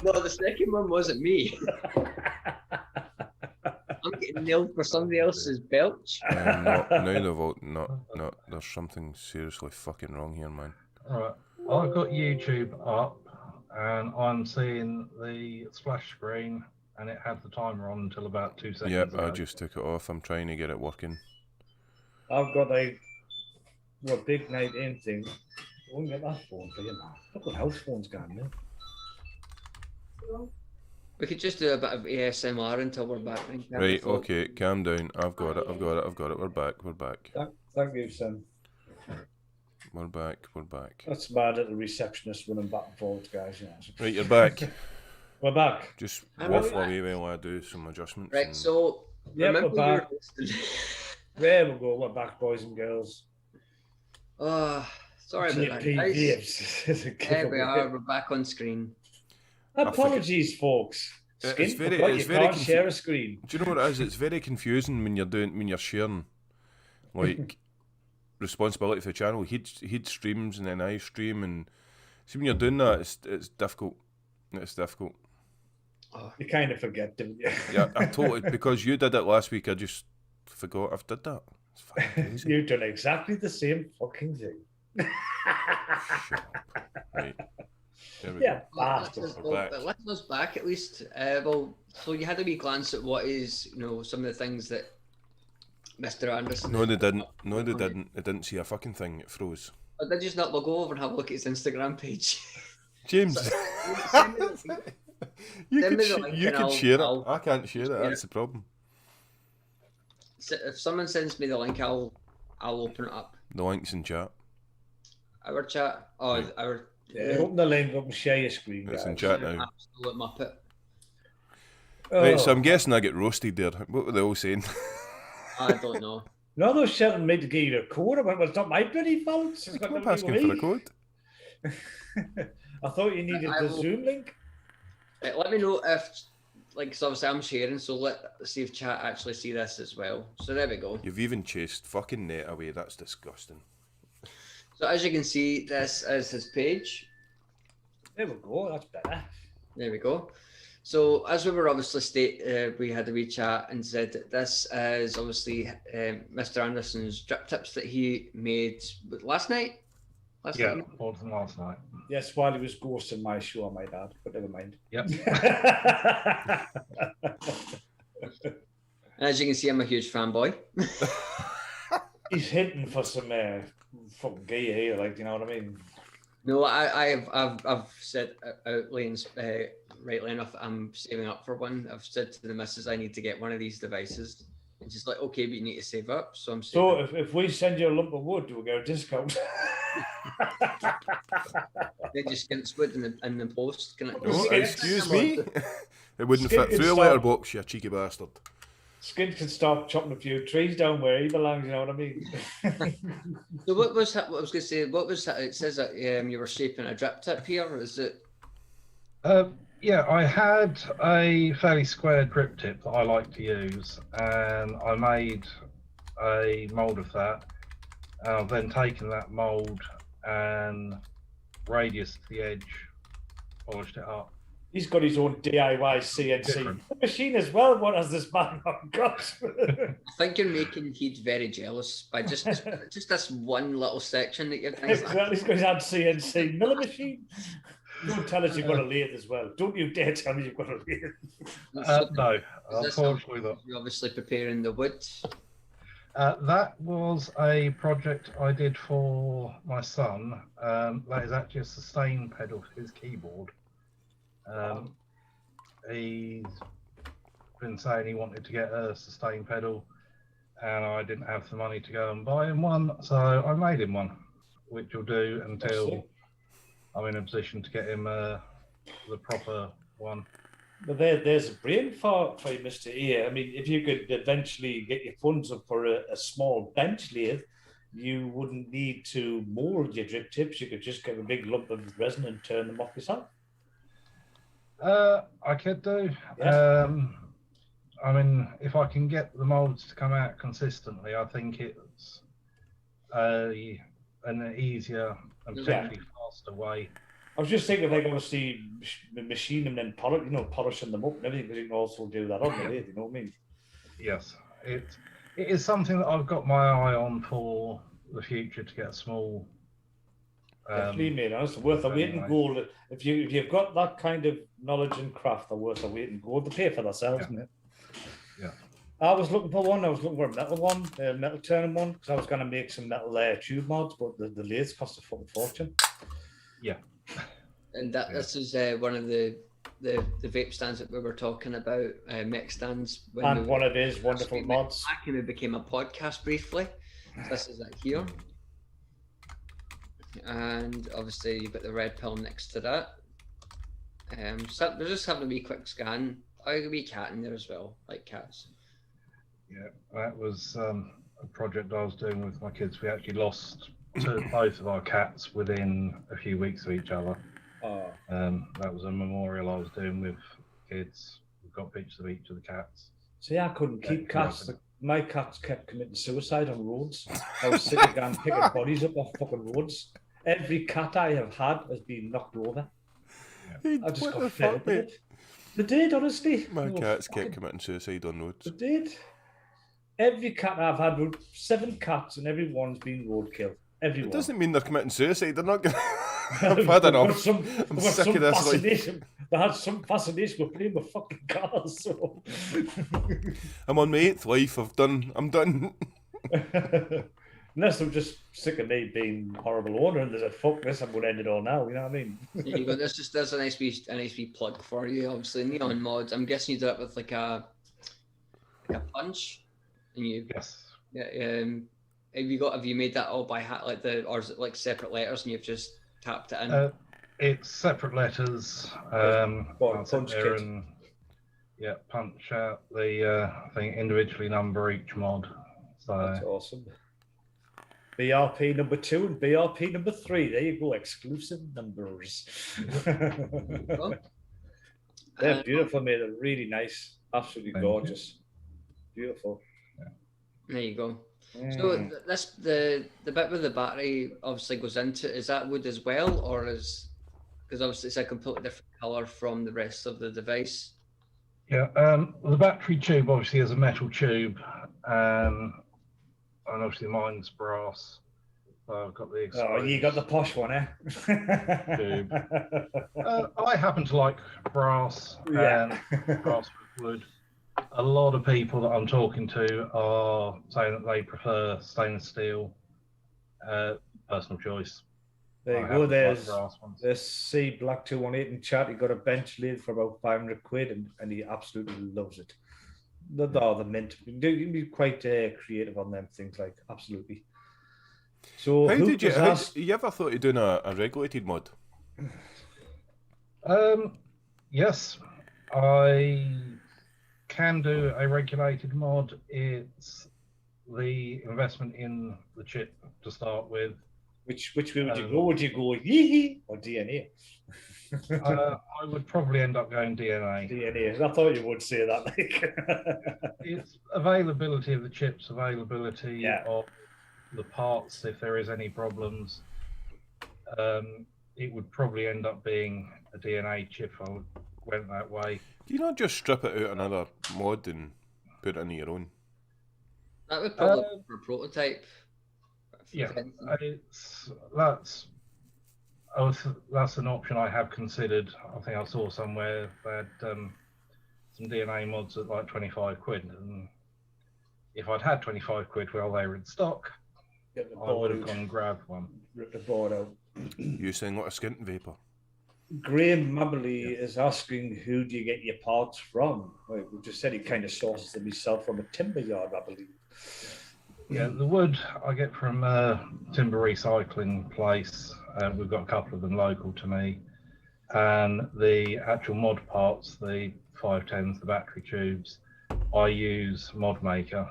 No, the second one wasn't me. I'm getting nailed for somebody else's belch. Now they've all, no, there's something seriously fucking wrong here, man. Alright, I've got YouTube up and I'm seeing the splash screen and it had the timer on until about 2 seconds Yep, ago. I just took it off. I'm trying to get it working. I've got a big night in thing. I won't get that phone for you now. Look what house phone's gone now. We could just do a bit of ASMR until we're back. Right, okay, calm down. I've got it. We're back. Thank you, Sam. We're back. That's mad at the receptionist running back and forwards, guys. Yeah. Right, you're back. We're back. Just waffle away while I do some adjustments. Right, and... so Yeah, we're remember back. you were There we go. We're back, boys and girls. Sorry about that, guys. There we are. We're back on screen. Apologies, folks. It's Skint, very, forgot it's you very can't share a screen. Do you know what it is? It's very confusing when you're sharing, like, responsibility for the channel. He'd streams and then I stream, and see when you're doing that, it's difficult. You kind of forget, don't you? Yeah, I totally, because you did it last week. I just forgot I've did that. It's fucking crazy. You've done exactly the same fucking thing. Shut up. Right. There we Yeah, go. bastard. Listeners back at least. Well, so you had a wee glance at what is, some of the things that Mr. Anderson. No, they didn't. They didn't see a fucking thing. It froze. But did you not? We'll go over and have a look at his Instagram page. James, Send me the- you send could, me the link you and could I'll- share it. I'll I can't share it. share That's it. the problem. If someone sends me the link, I'll open it up. The link's in chat. Our chat. Oh, our. Yeah, open the link up and share your screen, It's guys. in chat now. Absolute muppet. Right, so I'm guessing I get roasted there. What were they all saying? I don't know. No, they're telling me to give you a code. I went, well, it's not my bloody fault. It's got I'm nothing to asking do for a with code. me. I thought you needed I the will- Zoom link. Let me know if, so obviously I'm sharing, so let's see if chat actually see this as well. So there we go. You've even chased fucking net away. That's disgusting. So as you can see, this is his page. There we go. That's better. There we go. So as we were obviously we had a wee chat and said that this is obviously Mr. Anderson's drip tips that he made last night. Last night. More than last night. Yes, while he was ghosting my show, my dad, but never mind. Yep. And as you can see, I'm a huge fanboy. He's hinting for some fucking gay here, like, you know what I mean? No, I've said outly and rightly enough, I'm saving up for one. I've said to the missus, I need to get one of these devices. And she's like, okay, but you need to save up. So I'm saving. So if we send you a lump of wood, do we get a discount? They just get wood in the post. Can I, Oh, excuse me. It wouldn't Skint fit through a can letterbox, you cheeky bastard. Skint can stop chopping a few trees down where he belongs, you know what I mean? So what was that? What I was going to say, what was that? It says that you were shaping a drip tip here. Is it? Yeah, I had a fairly square drip tip that I like to use, and I made a mould of that. I've then taken that mould and radius to the edge, polished it up. He's got his own DIY CNC Different. machine as well. What has this man not got? I think you're making Heath very jealous by just this one little section that you're doing. Exactly, he's got his own CNC milling machine. Don't tell us you've got a lathe as well. Don't you dare tell me you've got a lathe. No, unfortunately not. You're obviously preparing the wood. That was a project I did for my son. That is actually a sustain pedal for his keyboard. He's been saying he wanted to get a sustain pedal, and I didn't have the money to go and buy him one, so I made him one, which will do until I'm in a position to get him the proper one. But there's a brain for you, Mr. A. I mean, if you could eventually get your funds up for a small bench lathe, you wouldn't need to mold your drip tips. You could just get a big lump of resin and turn them off yourself. I could do. Yeah. I mean, if I can get the molds to come out consistently, I think it's an easier and potentially faster way. I was just thinking, like, obviously, machine them and polishing them up and everything, because you can also do that on the lathe, you know what I mean? Yes, it is something that I've got my eye on for the future, to get a small. Definitely, mate. It's worth a weight in gold. If you've got that kind of knowledge and craft, they're worth a weight in gold. They pay for themselves, isn't it? Yeah. I was looking for one. I was looking for a metal one, a metal turning one, because I was going to make some metal tube mods, but the lathes cost a fucking fortune. Yeah. And this is one of the vape stands that we were talking about, Mech stands. And one of his wonderful mods. Back when we became a podcast briefly. So this is it here. And obviously you've got the red pill next to that. So we're just having a wee quick scan. A wee cat in there as well, like cats. Yeah, that was a project I was doing with my kids. We actually lost both of our cats within a few weeks of each other. Oh. That was a memorial I was doing with kids. We've got pictures of each of the cats. See, I couldn't keep cats. My cats kept committing suicide on roads. I was sitting down picking bodies up off fucking roads. Every cat I have had has been knocked over. Hey, I just what got the fed fuck, up with mate? it. They did, honestly. My They were cats fucking- kept committing suicide on roads. They did. Every cat I've had, 7 cats, and every one's been roadkill. Everyone. It doesn't mean they're committing suicide. They're not going. I've had enough. I'm sick of this. Like, They had some fascination with playing with fucking cars. So. I'm on my 8th life. I'm done. Unless I'm just sick of me being a horrible owner and there's a fuck this, I'm going to end it all now. You know what I mean? There you go. There's a nice wee plug for you. Obviously, Neon Mods. I'm guessing you did it with like a punch, and you. Yes. Yeah. Have you made that all by hat, or is it like separate letters and you've just tapped it in? It's separate letters. Punch kit. And, punch out the individually number each mod. So That's awesome. BRP number 2 and BRP number 3. There you go, exclusive numbers. They're beautiful, mate. They're really nice. Absolutely Thank gorgeous. Beautiful. There you go. So Mm. this the bit where the battery obviously goes into it, is that wood as well, or is because obviously it's a completely different color from the rest of the device? Yeah, the battery tube obviously is a metal tube, and obviously mine's brass. So I've got the Oh, you got the posh one, eh? Tube. I happen to like brass Yeah. and brass with wood. A lot of people that I'm talking to are saying that they prefer stainless steel. Personal choice. There I you happen go. to like brass ones. There's C Black 218 in chat. He got a bench lid for about 500 quid, and he absolutely loves it. The mint. You can be quite creative on them things, like absolutely. So How did you? You ever thought of doing a regulated mod? Yes, I can do a regulated mod. It's the investment in the chip to start with. Which way would you go? Would you go yee or DNA? I would probably end up going DNA. DNA. I thought you would say that. Like. It's availability of the chips, availability of the parts if there is any problems. It would probably end up being a DNA chip if I went that way. Do you not just strip it out another mod and put it into your own? That would probably be for a prototype. Yeah, that's an option I have considered. I think I saw somewhere that some DNA mods at like 25 quid, and if I'd had 25 quid while they were in stock, I would have gone and grabbed one. Rip the board out. You saying what a skint vapor? Graham Mabberley is asking, who do you get your parts from? Like, we just said he kind of sources them himself from a timber yard, I believe. Yeah, the wood I get from timber recycling place. We've got a couple of them local to me. And the actual mod parts, the 510s, the battery tubes, I use Mod Maker.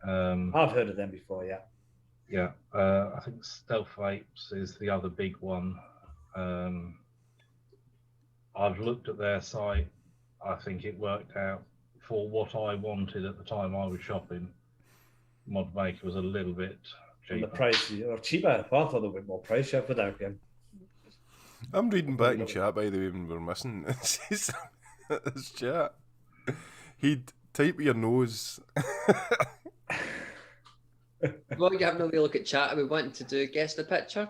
I've heard of them before, yeah. Yeah, I think Stealth Vapes is the other big one. I've looked at their site. I think it worked out for what I wanted at the time I was shopping. Mod Maker was a little bit cheaper. And the price, or cheaper. I thought they were more pricey for that again. I'm reading back in chat, by the way, when we're missing this chat. He'd type your nose. Well, you having a wee look at chat. Are we wanting to do guess the picture?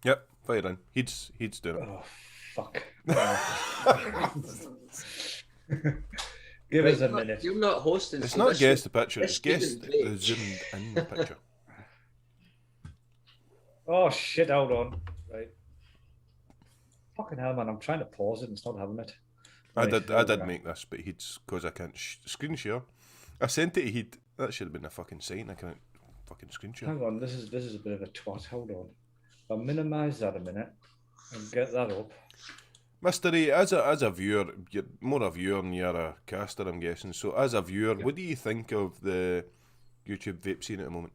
Yep, fire in. He's doing it. Oh, fuck. Give us a minute. You're not hosting. It's so not this guess should- the picture, it's this guess shouldn't the be. zoomed in the picture. Oh, shit, hold on. Right. Fucking hell, man. I'm trying to pause it and it's not having it. I Right, did make this, but because I can't screen share. I sent it to he'd. That should have been a fucking sign. I can't fucking screen share. Hang on, this is a bit of a twat. Hold on. I'll minimise that a minute and get that up. Mystery, as a viewer, you're more a viewer than you're a caster, I'm guessing. So as a viewer, what do you think of the YouTube vape scene at the moment?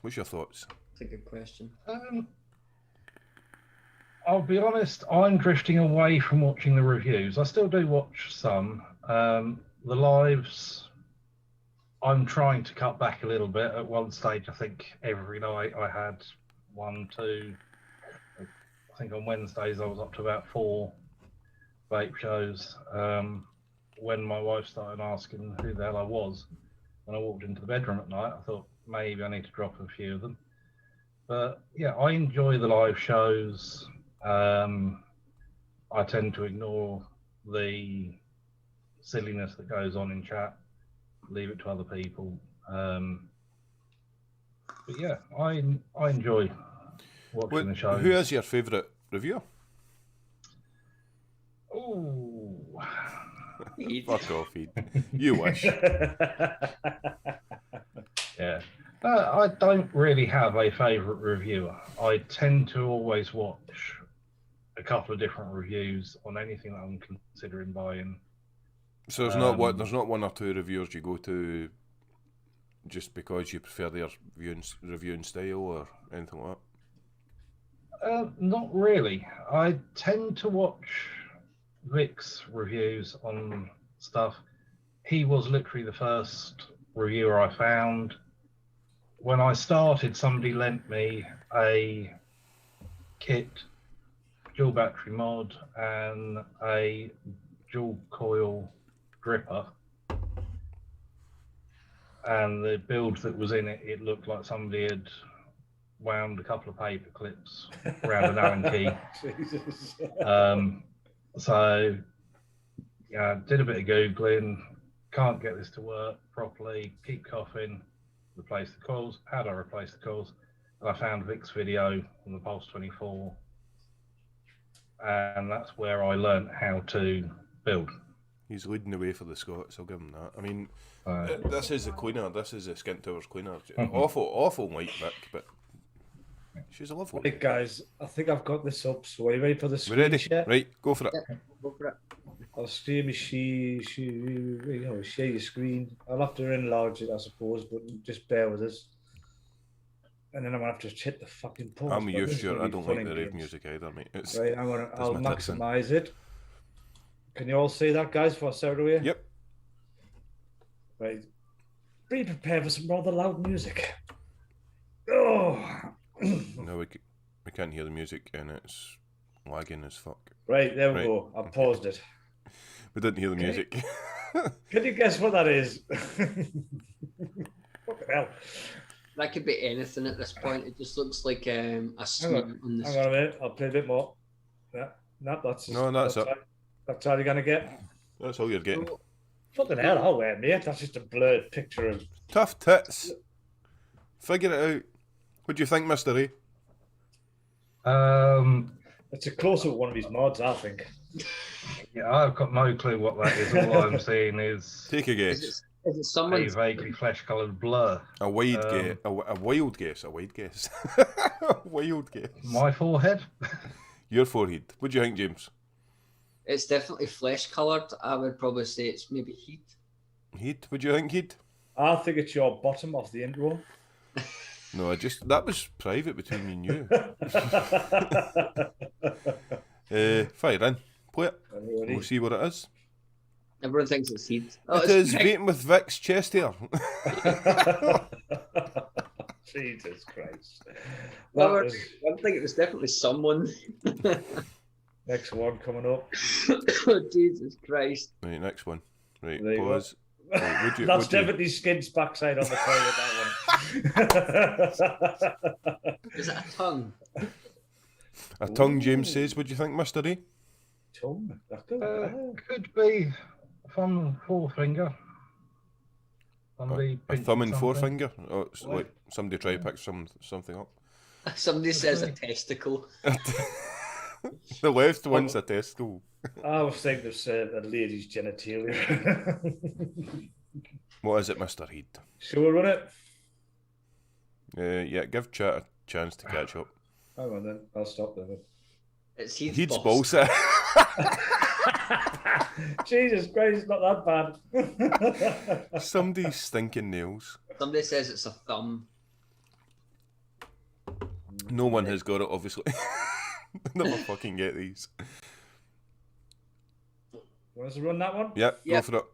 What's your thoughts? That's a good question. I'll be honest, I'm drifting away from watching the reviews. I still do watch some. The lives, I'm trying to cut back a little bit. At one stage, I think every night I had 1, 2. I think on Wednesdays I was up to about 4 vape shows. When my wife started asking who the hell I was, when I walked into the bedroom at night, I thought maybe I need to drop a few of them. But yeah, I enjoy the live shows. I tend to ignore the silliness that goes on in chat, leave it to other people. But yeah, I enjoy watching the show. Who is your favourite reviewer? Oh, Fuck off, Heath. You wish. yeah. I don't really have a favourite reviewer. I tend to always watch a couple of different reviews on anything that I'm considering buying. So there's not one or two reviewers you go to just because you prefer their reviewing style or anything like that? Not really. I tend to watch Vic's reviews on stuff. He was literally the first reviewer I found. When I started, somebody lent me a kit, dual battery mod, and a dual coil dripper. And the build that was in it, it looked like somebody had wound a couple of paper clips around an Allen key. Jesus. So, yeah, did a bit of Googling, can't get this to work properly, keep coughing, replace the coils. How do I replace the coils? And I found Vic's video on the Pulse 24, and that's where I learned how to build. He's leading the way for the Scots, I'll give him that. I mean, this is the cleaner, this is the Skint Towers cleaner. Awful like Vic, but she's a lovely. Right, guys, I think I've got this up, so are you ready for the We screen ready? share? Right, go for it. Go for it. I'll share your screen. I'll have to enlarge it, I suppose, but just bear with us. And then I'm gonna have to hit the fucking pause. I'm button. used This to is it, gonna I be don't fun like and the rave games. music either, mate. It's, Right, I'll my tits in. maximize it. Can you all see that, guys, for a second away? Yep. Right. Be prepared for some rather loud music. Oh. No, we can't hear the music and it's lagging as fuck. Right, there we Right. go. I paused it. We didn't hear the music. Can you guess what that is? Fucking hell. That could be anything at this point. It just looks like a snake on the Hang on a minute. I'll play a bit more. Yeah, that's That's it. That's all you're gonna get. That's all you're getting. Fucking hell, oh wait, mate. That's just a blurred picture of. Tough tits. Figure it out. What do you think, Mr. A? It's a close up one of his mods, I think. Yeah, I've got no clue what that is. All I'm seeing is Take a guess. Is it a someone's? vaguely flesh-coloured blur. A wide guess. A wild guess. A wide guess. A wild guess. My forehead? Your forehead. What do you think, James? It's definitely flesh coloured. I would probably say it's maybe heat. Heat? What do you think, Heat? I think it's your bottom of the intro. No, that was private between me and you. Fire in. Play it. We'll see what it is. Everyone thinks it's heat. Oh, It is Vaping with Vic's chest hair. Jesus Christ. Well, That was I think it was definitely someone. next one coming up. Oh, Jesus Christ. Right, next one. Right, There you go. pause. Right, That's would you- definitely Skint's backside on the toilet, that one. Is it a tongue? A tongue, James says. What do you think, Mr. D? Tongue? That could Could be thumb and forefinger. Somebody A pinched thumb and something. forefinger? Oh, it's like somebody try to pick something up. Somebody says a testicle. The left one's a testicle. I was thinking of a lady's genitalia. What is it, Mr. Heed? Shall we run it? Yeah, give chat a chance to catch up. Hang on then, I'll stop there. It's Heat's Heed's balls. balsa. Jesus Christ, it's not that bad. Somebody's stinking nails. Somebody says it's a thumb. No one has got it, obviously. Never fucking get these. Want us to run that one? Yep, Yep. go for it.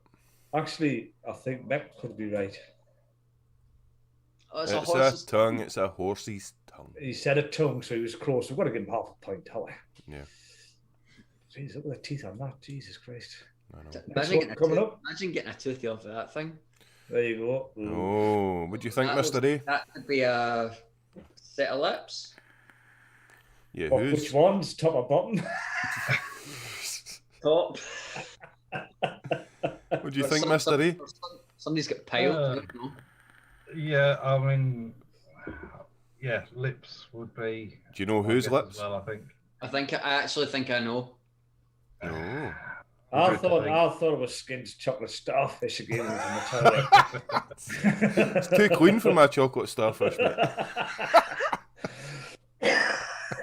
Actually, I think Mech could be right. Oh, it's It's a horse's tongue, it's a horse's tongue. He said a tongue, so he was close. We've got to give him half a point, haven't we? Yeah, Jeez, look at the teeth on that. Jesus Christ. I know. Next one coming up. Imagine getting a toothy off of that thing. There you go. Oh, what do you think, That Mr. A? That could be a set of lips. Yeah, What, who's? which ones? Top or bottom? Top. What do you Or think, some- Mr. A? or somebody's got piled. I Uh, don't know. Yeah, I mean, yeah, lips would be. Do you know my whose guess lips? As well, I think. I actually think I know. Oh. I Good thought thing. it was Skint's chocolate starfish again from the toilet. It's too clean for my chocolate starfish, mate.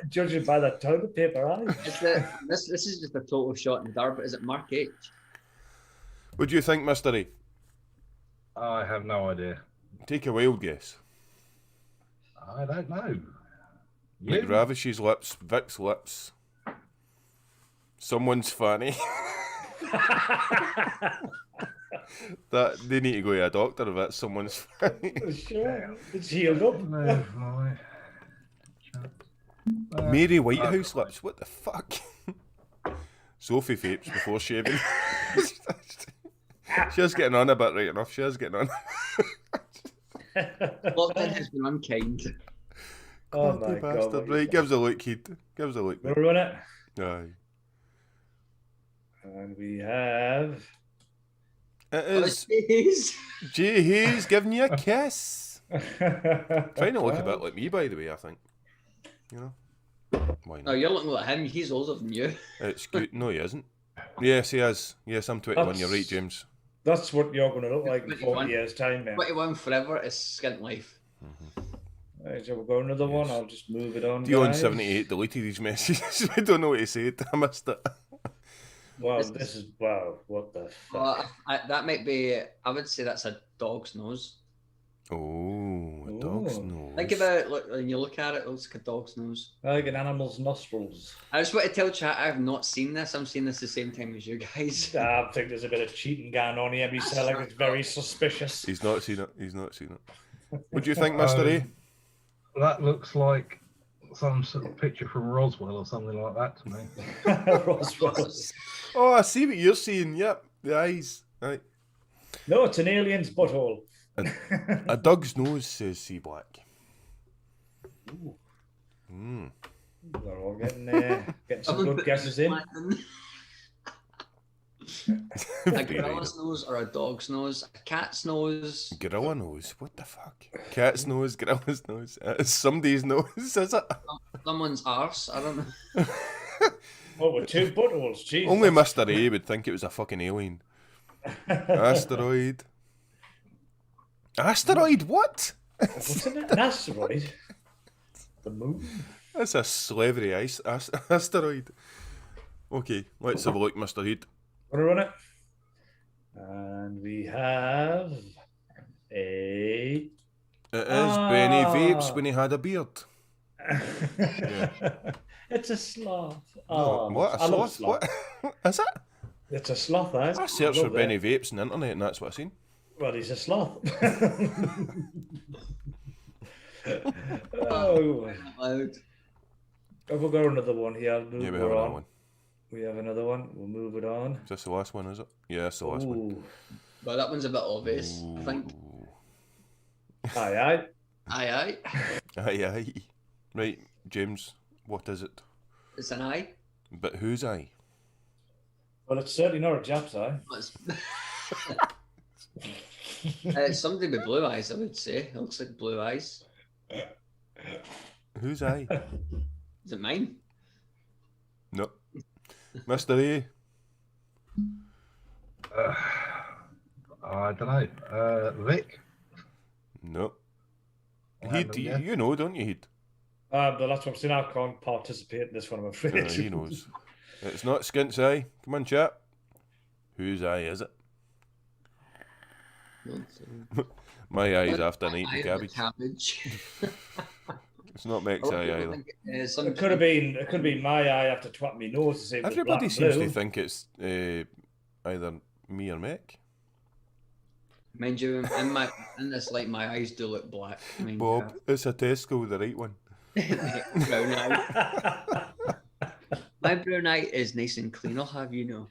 Judging by the toilet paper eyes. This is just a total shot in the dark, but is it Mark H? What do you think, Mr. A? I have no idea. Take a wild guess. I don't know. Like You? Ravish's lips, Vic's lips. Someone's fanny. That they need to go to a doctor if that's someone's. Sure, it's healed up. Move my chat. Mary Whitehouse lips. What the fuck? Sophie vapes before shaving. She is getting on a bit, right enough. She is getting on. Lockdown has been unkind. Oh Naughty my bastard. god! Right, gives a look, Heed. Gives a look. We'll run it, Aye. and we have. It Oh, is jeez. Jay Hayes giving you a kiss. Trying to look a bit like me, by the way, I think. You know? Why No, not? you're looking like him. He's older than you. It's good. No, he isn't. Yes, he is. Yes, I'm 21. You're right, James. That's what you're going to look like in 21. 40 years' time, man. 21 forever is skint life. Right, so we'll go another one. Yes. I'll just move it on. Dion guys. 78 deleted his messages. I don't know what he said. I missed it. Wow, this is wow. What the fuck? Well, that might be. I would say that's a dog's nose. Oh, a dog's Ooh. nose. Think about it. Look, when you look at it, it looks like a dog's nose. Like an animal's nostrils. I just want to tell chat I have not seen this. I'm seeing this the same time as you guys. I think there's a bit of cheating going on here. Like it's very suspicious. He's not seen it. He's not seen it. What do you think, Mr. A? That looks like some sort of picture from Roswell or something like that to me. Roswell. Oh, I see what you're seeing. Yep, the eyes. Right. No, it's an alien's butthole. A dog's nose, says C Black. Mm. We're all getting some good guesses in. A gorilla's nose or a dog's nose, a cat's nose. Gorilla nose. What the fuck? Cat's nose, gorilla's nose. It's somebody's nose, is it? Someone's arse. I don't know. Oh, with two buttholes. Jeez. Only Mr. A would think it was a fucking alien. Asteroid. Asteroid? What? What's in it? An asteroid? The moon? That's a slavery asteroid. Okay, let's have a look, Mr. Heed. Want to run it? And we have a. It is Benny Vapes when he had a beard. It's a sloth. No, Oh, what? A I love sloth? What? Is it? It's a sloth, eh? I searched for Love Benny it. Vapes on the internet and that's what I seen. Well, he's a sloth. Oh, Loud. we'll go another one here. Yeah, we have We're another on. one. We have another one. We'll move it on. Is this the last one, is it? Yeah, that's the last one. Ooh. Well, that one's a bit obvious. I think. Ooh. Aye, aye. Aye, aye. Aye, aye. Right, James, what is it? It's an eye. But whose eye? Well, it's certainly not a Jap's eye. It's somebody with blue eyes, I would say. It looks like blue eyes. Whose eye? Is it mine? No. Mr. A? I don't know. Vic? No. Random, Heed, yeah. you know, don't you, Heed? But that's what I'm saying. I can't participate in this one, I'm afraid. He knows. It's not Skint's eye. Come on, chap. Whose eye is it? My eye's after Eye eating of cabbage. cabbage. It's not Mech's eye either. It could have been my eye after twatting my nose to say it was Everybody black seems and to blue. think it's either me or Mech. Mind you, in this light, my eyes do look black. Mind Bob, it's a Tesco, the right one. you. Brown eye. My brown eye is nice and clean, I'll have you know.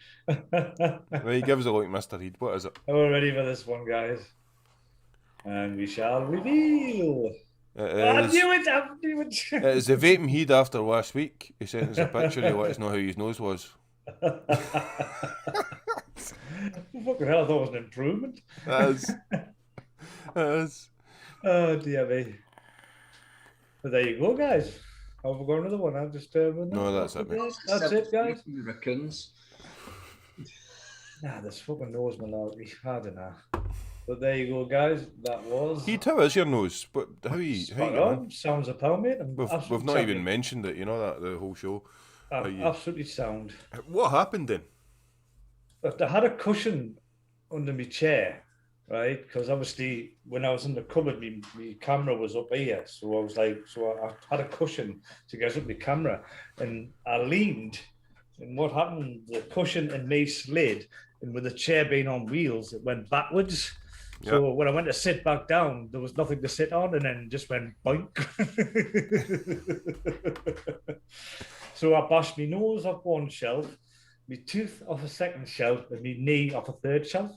Right, give us a look, Mr. Heed. What is it? We're ready for this one, guys. And we shall reveal. I It is, knew it! I knew it! it is the vaping Heed after last week. He sent us a picture to let us know how his nose was. Fucking hell, I thought it was an improvement. It is. It is. Oh, dear me. But there you go, guys. I've got another one. I've just No, that's it, mate. That's it, guys. Raccoons. Nah, this fucking nose malarkey. I don't know. But there you go, guys. That was. Heed, how is your nose? But how you Spot get on? on. Sounds a pound, mate. I'm We've absolutely not even sound. mentioned it, you know, that the whole show. I'm you- absolutely sound. What happened then? But I had a cushion under my chair, right? Because obviously, when I was in the cupboard, my camera was up here. So I was like, I had a cushion to get up my camera. And I leaned And what happened? The cushion and me slid, and with the chair being on wheels, it went backwards. So when I went to sit back down, there was nothing to sit on, and then just went boink. So I bashed my nose off one shelf, my tooth off a second shelf, and my knee off a third shelf.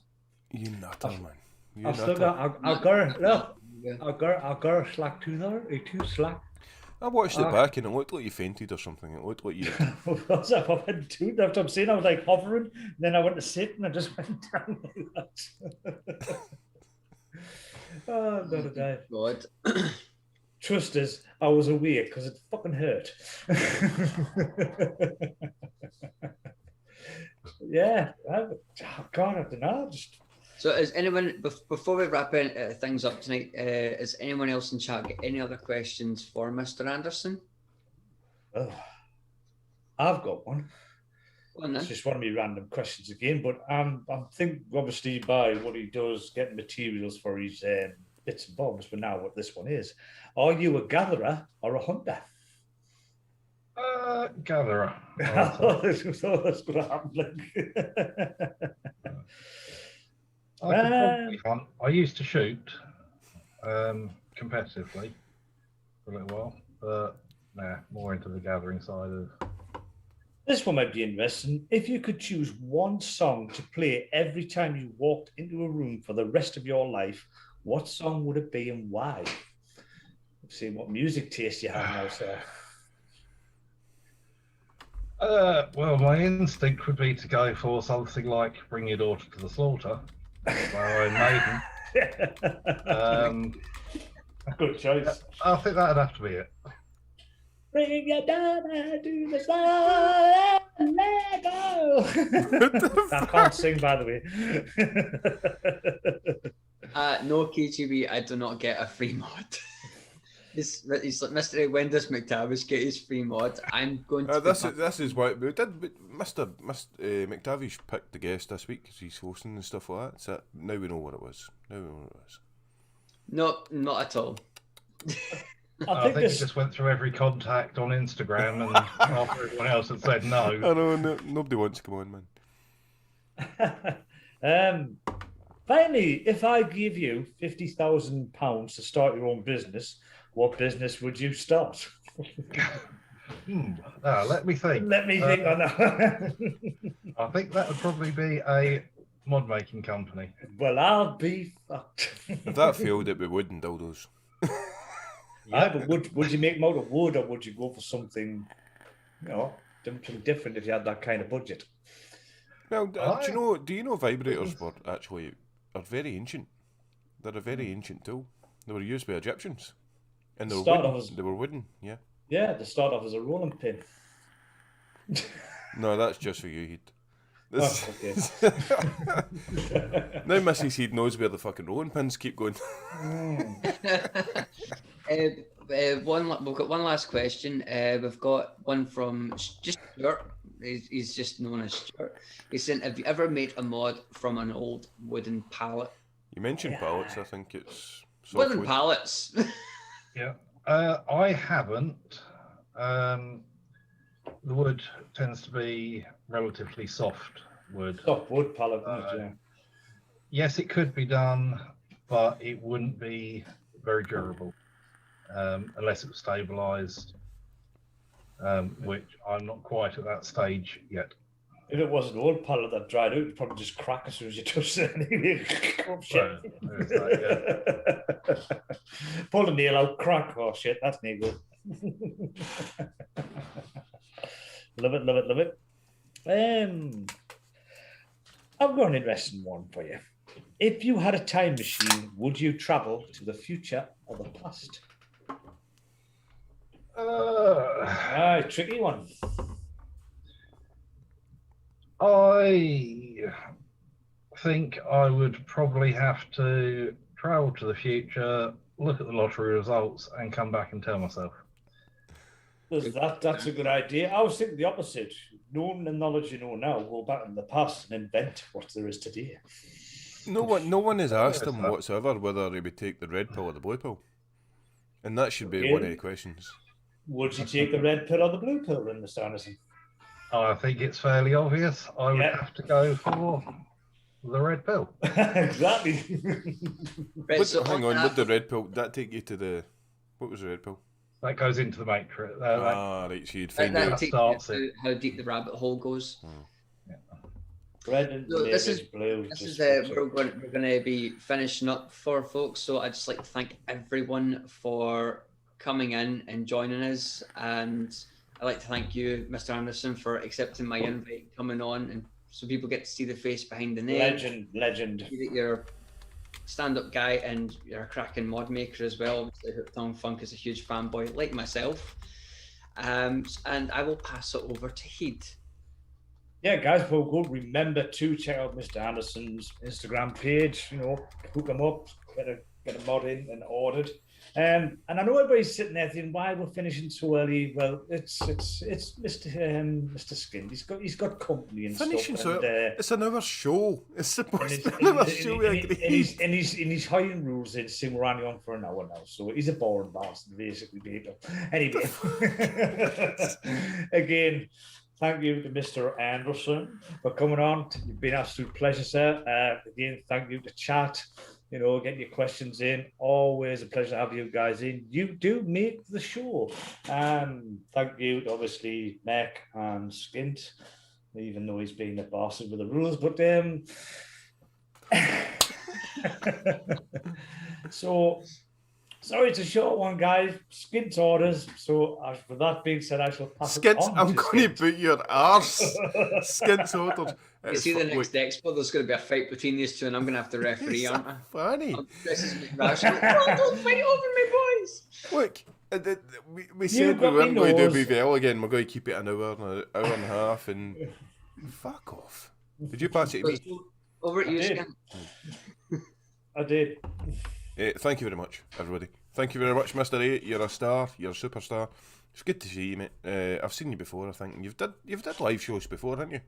You nutter, man. You I've still got, I got a slack tooth there, a tooth slack. I watched it back and it looked like you fainted or something. It looked like you. I went to, after I'm saying I was like hovering, then I went to sit and I just went down like that. Oh, I'm gonna die. God. Trust us, I was awake because it fucking hurt. Yeah, God, I don't know. Just... So, is anyone before we wrap things up tonight? Is anyone else in chat got any other questions for Mr. Anderson? Oh, I've got one. Go on, then. It's just one of my random questions again, but I think obviously by what he does, getting materials for his bits and bobs. But now, what this one is: are you a gatherer or a hunter? Gatherer. I thought this was going to happen. I could probably hunt. I used to shoot competitively for a little while, but more into the gathering side of. This one might be interesting. If you could choose one song to play every time you walked into a room for the rest of your life, what song would it be and why? Let's see what music taste you have now, sir. Well, my instinct would be to go for something like "Bring Your Daughter to the Slaughter" by Iron Maiden. Good choice. I think that'd have to be it. Bring your daughter to the slaughter and let go. I can't sing, by the way. No, KGB, I do not get a free mod. He's like, Mr. When does McTavish get his free mod? I'm going to. This is what we did. Mr. McTavish picked the guest this week because he's hosting and stuff like that. So now we know what it was. No, not at all. I think he just went through every contact on Instagram and after everyone else had said no. I know, nobody wants to come on, man. Finally, if I give you £50,000 to start your own business, what business would you start? Let me think. Let me think on that. I think that would probably be a mod making company. Well, I'll be fucked. If that failed, it'd be wood and dildos. Yeah, but would you make them out of wood, or would you go for something, something different if you had that kind of budget? Well, do you know vibrators are very ancient. They're a very ancient tool. They were used by Egyptians, and they were wooden. Yeah. Yeah, they start off as a rolling pin. No, that's just for you, Heath. Okay. Now Mrs. Heath knows where the fucking rolling pins keep going. We've got one last question. We've got one from just Stuart. He's just known as Stuart. He's saying, have you ever made a mod from an old wooden pallet? You mentioned pallets. I think it's wooden pallets. Yeah, I haven't. The wood tends to be relatively soft wood. Soft wood pallet, yeah. Yes, it could be done, but it wouldn't be very durable unless it was stabilised, which I'm not quite at that stage yet. If it was an old pallet that dried out, it'd probably just crack as soon as you touched it anyway. Oh, shit. Pull the nail out, crack. Oh, shit, that's no good. Love it. I've got an interesting one for you. If you had a time machine, would you travel to the future or the past? Tricky one. I think I would probably have to travel to the future, look at the lottery results, and come back and tell myself. That's a good idea. I was thinking the opposite. Knowing the knowledge you know now, go back in the past and invent what there is today. No one has asked him whatsoever whether he would take the red pill or the blue pill. And that should be one of the questions. Would you take the red pill or the blue pill then, Mr. Anderson? I think it's fairly obvious. I would have to go for the red pill. Exactly. Right, so Hang on, that, would the red pill, that take you to the, what was the red pill? That goes into the matrix. Right, so you'd find that out. takes starts you to how deep the rabbit hole goes. Red and So this is blue. This is we're going to be finishing up for folks. So I'd just like to thank everyone for coming in and joining us, and I'd like to thank you, Mr. Anderson, for accepting my invite, coming on, and so people get to see the face behind the name. Legend. See that you're a stand-up guy and you're a cracking mod maker as well. Obviously, Hooked on Funk is a huge fanboy, like myself. And I will pass it over to Heath. Yeah, guys, we'll go. Remember to check out Mr. Anderson's Instagram page. You know, hook him up, get a mod in and ordered. And I know everybody's sitting there thinking, why we're finishing so early? Well, it's Mr. Skint. He's got company and Finishing stuff. so it's another show. It's supposed to be another show. And he's hiring rules in saying we're only on for an hour now, so he's a boring bastard, basically, people. Anyway, again, thank you to Mr. Anderson for coming on. It's been an absolute pleasure, sir. Again, thank you to chat. You know, getting your questions in. Always a pleasure to have you guys in. You do make the show. Thank you to obviously Mech and Skint, even though he's being a bastard with the rules. But so sorry, it's a short one, guys. Skint's orders. So with that being said, I shall pass it on. I'm going to boot your arse. Skint's orders. You see the next expo, there's going to be a fight between these two, and I'm going to have to referee, aren't I? Funny. This is don't fight over me, boys. Look, we said we weren't going to do BVL again. We're going to keep it an hour and a half, and fuck off. Did you pass it to me? Over at you, Skint. I did. Thank you very much, everybody. Thank you very much, Mr. A. You're a star. You're a superstar. It's good to see you, mate. I've seen you before, I think. You've did live shows before, haven't you?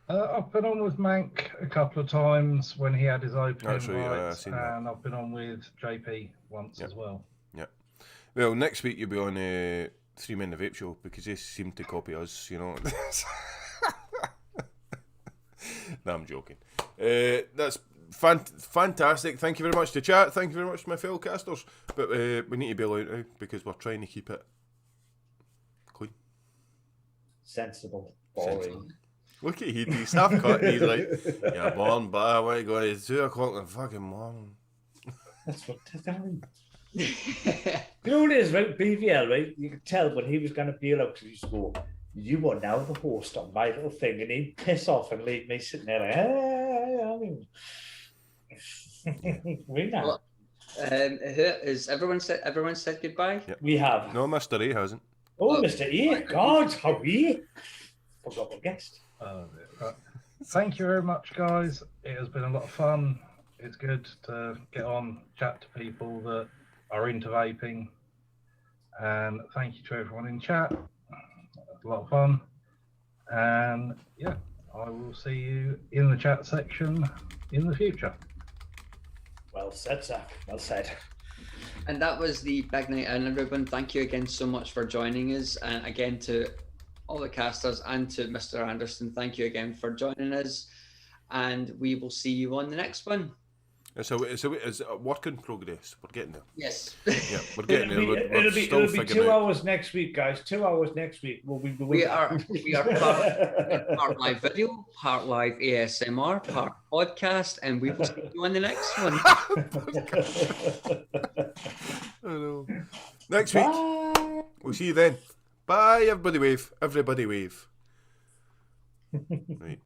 I've been on with Mank a couple of times when he had his opening That's right, and I've been on with JP once as well. Yeah. Well, next week you'll be on 3 Men the Vape Show because they seem to copy us, you know. No, I'm joking. That's fantastic. Thank you very much to chat. Thank you very much to my fellow casters. But we need to bail out now because we're trying to keep it clean. Sensible. Boring. Sensible. Look at he's half cut and he's like, yeah, born, but I want to go at 2 o'clock in the fucking morning. That's what they're doing. You know what it is, right? BVL, right? You could tell when he was going to bail out because he used to go, you are now the host on my little thing, and he'd piss off and leave me sitting there like, we know. Well, is everyone said goodbye? Yep. We have. No, Mr. A hasn't. Oh, Mr. E, God, how are you? Forgot our guest. Right. Thank you very much, guys. It has been a lot of fun. It's good to get on, chat to people that are into vaping. And thank you to everyone in chat. A lot of fun. And yeah, I will see you in the chat section in the future. Well said, sir. Well said. And that was the Big Night In, everyone. Thank you again so much for joining us. And again to all the casters and to Mr. Anderson, thank you again for joining us. And we will see you on the next one. It's a work in progress. We're getting there. Yes. Yeah, we're getting there. It'll be 2 hours next week, guys. 2 hours next week. We are part live video, part live ASMR, part podcast, and we will see you on the next one. I know. Next week. Bye. We'll see you then. Bye, everybody wave. Everybody wave. Right.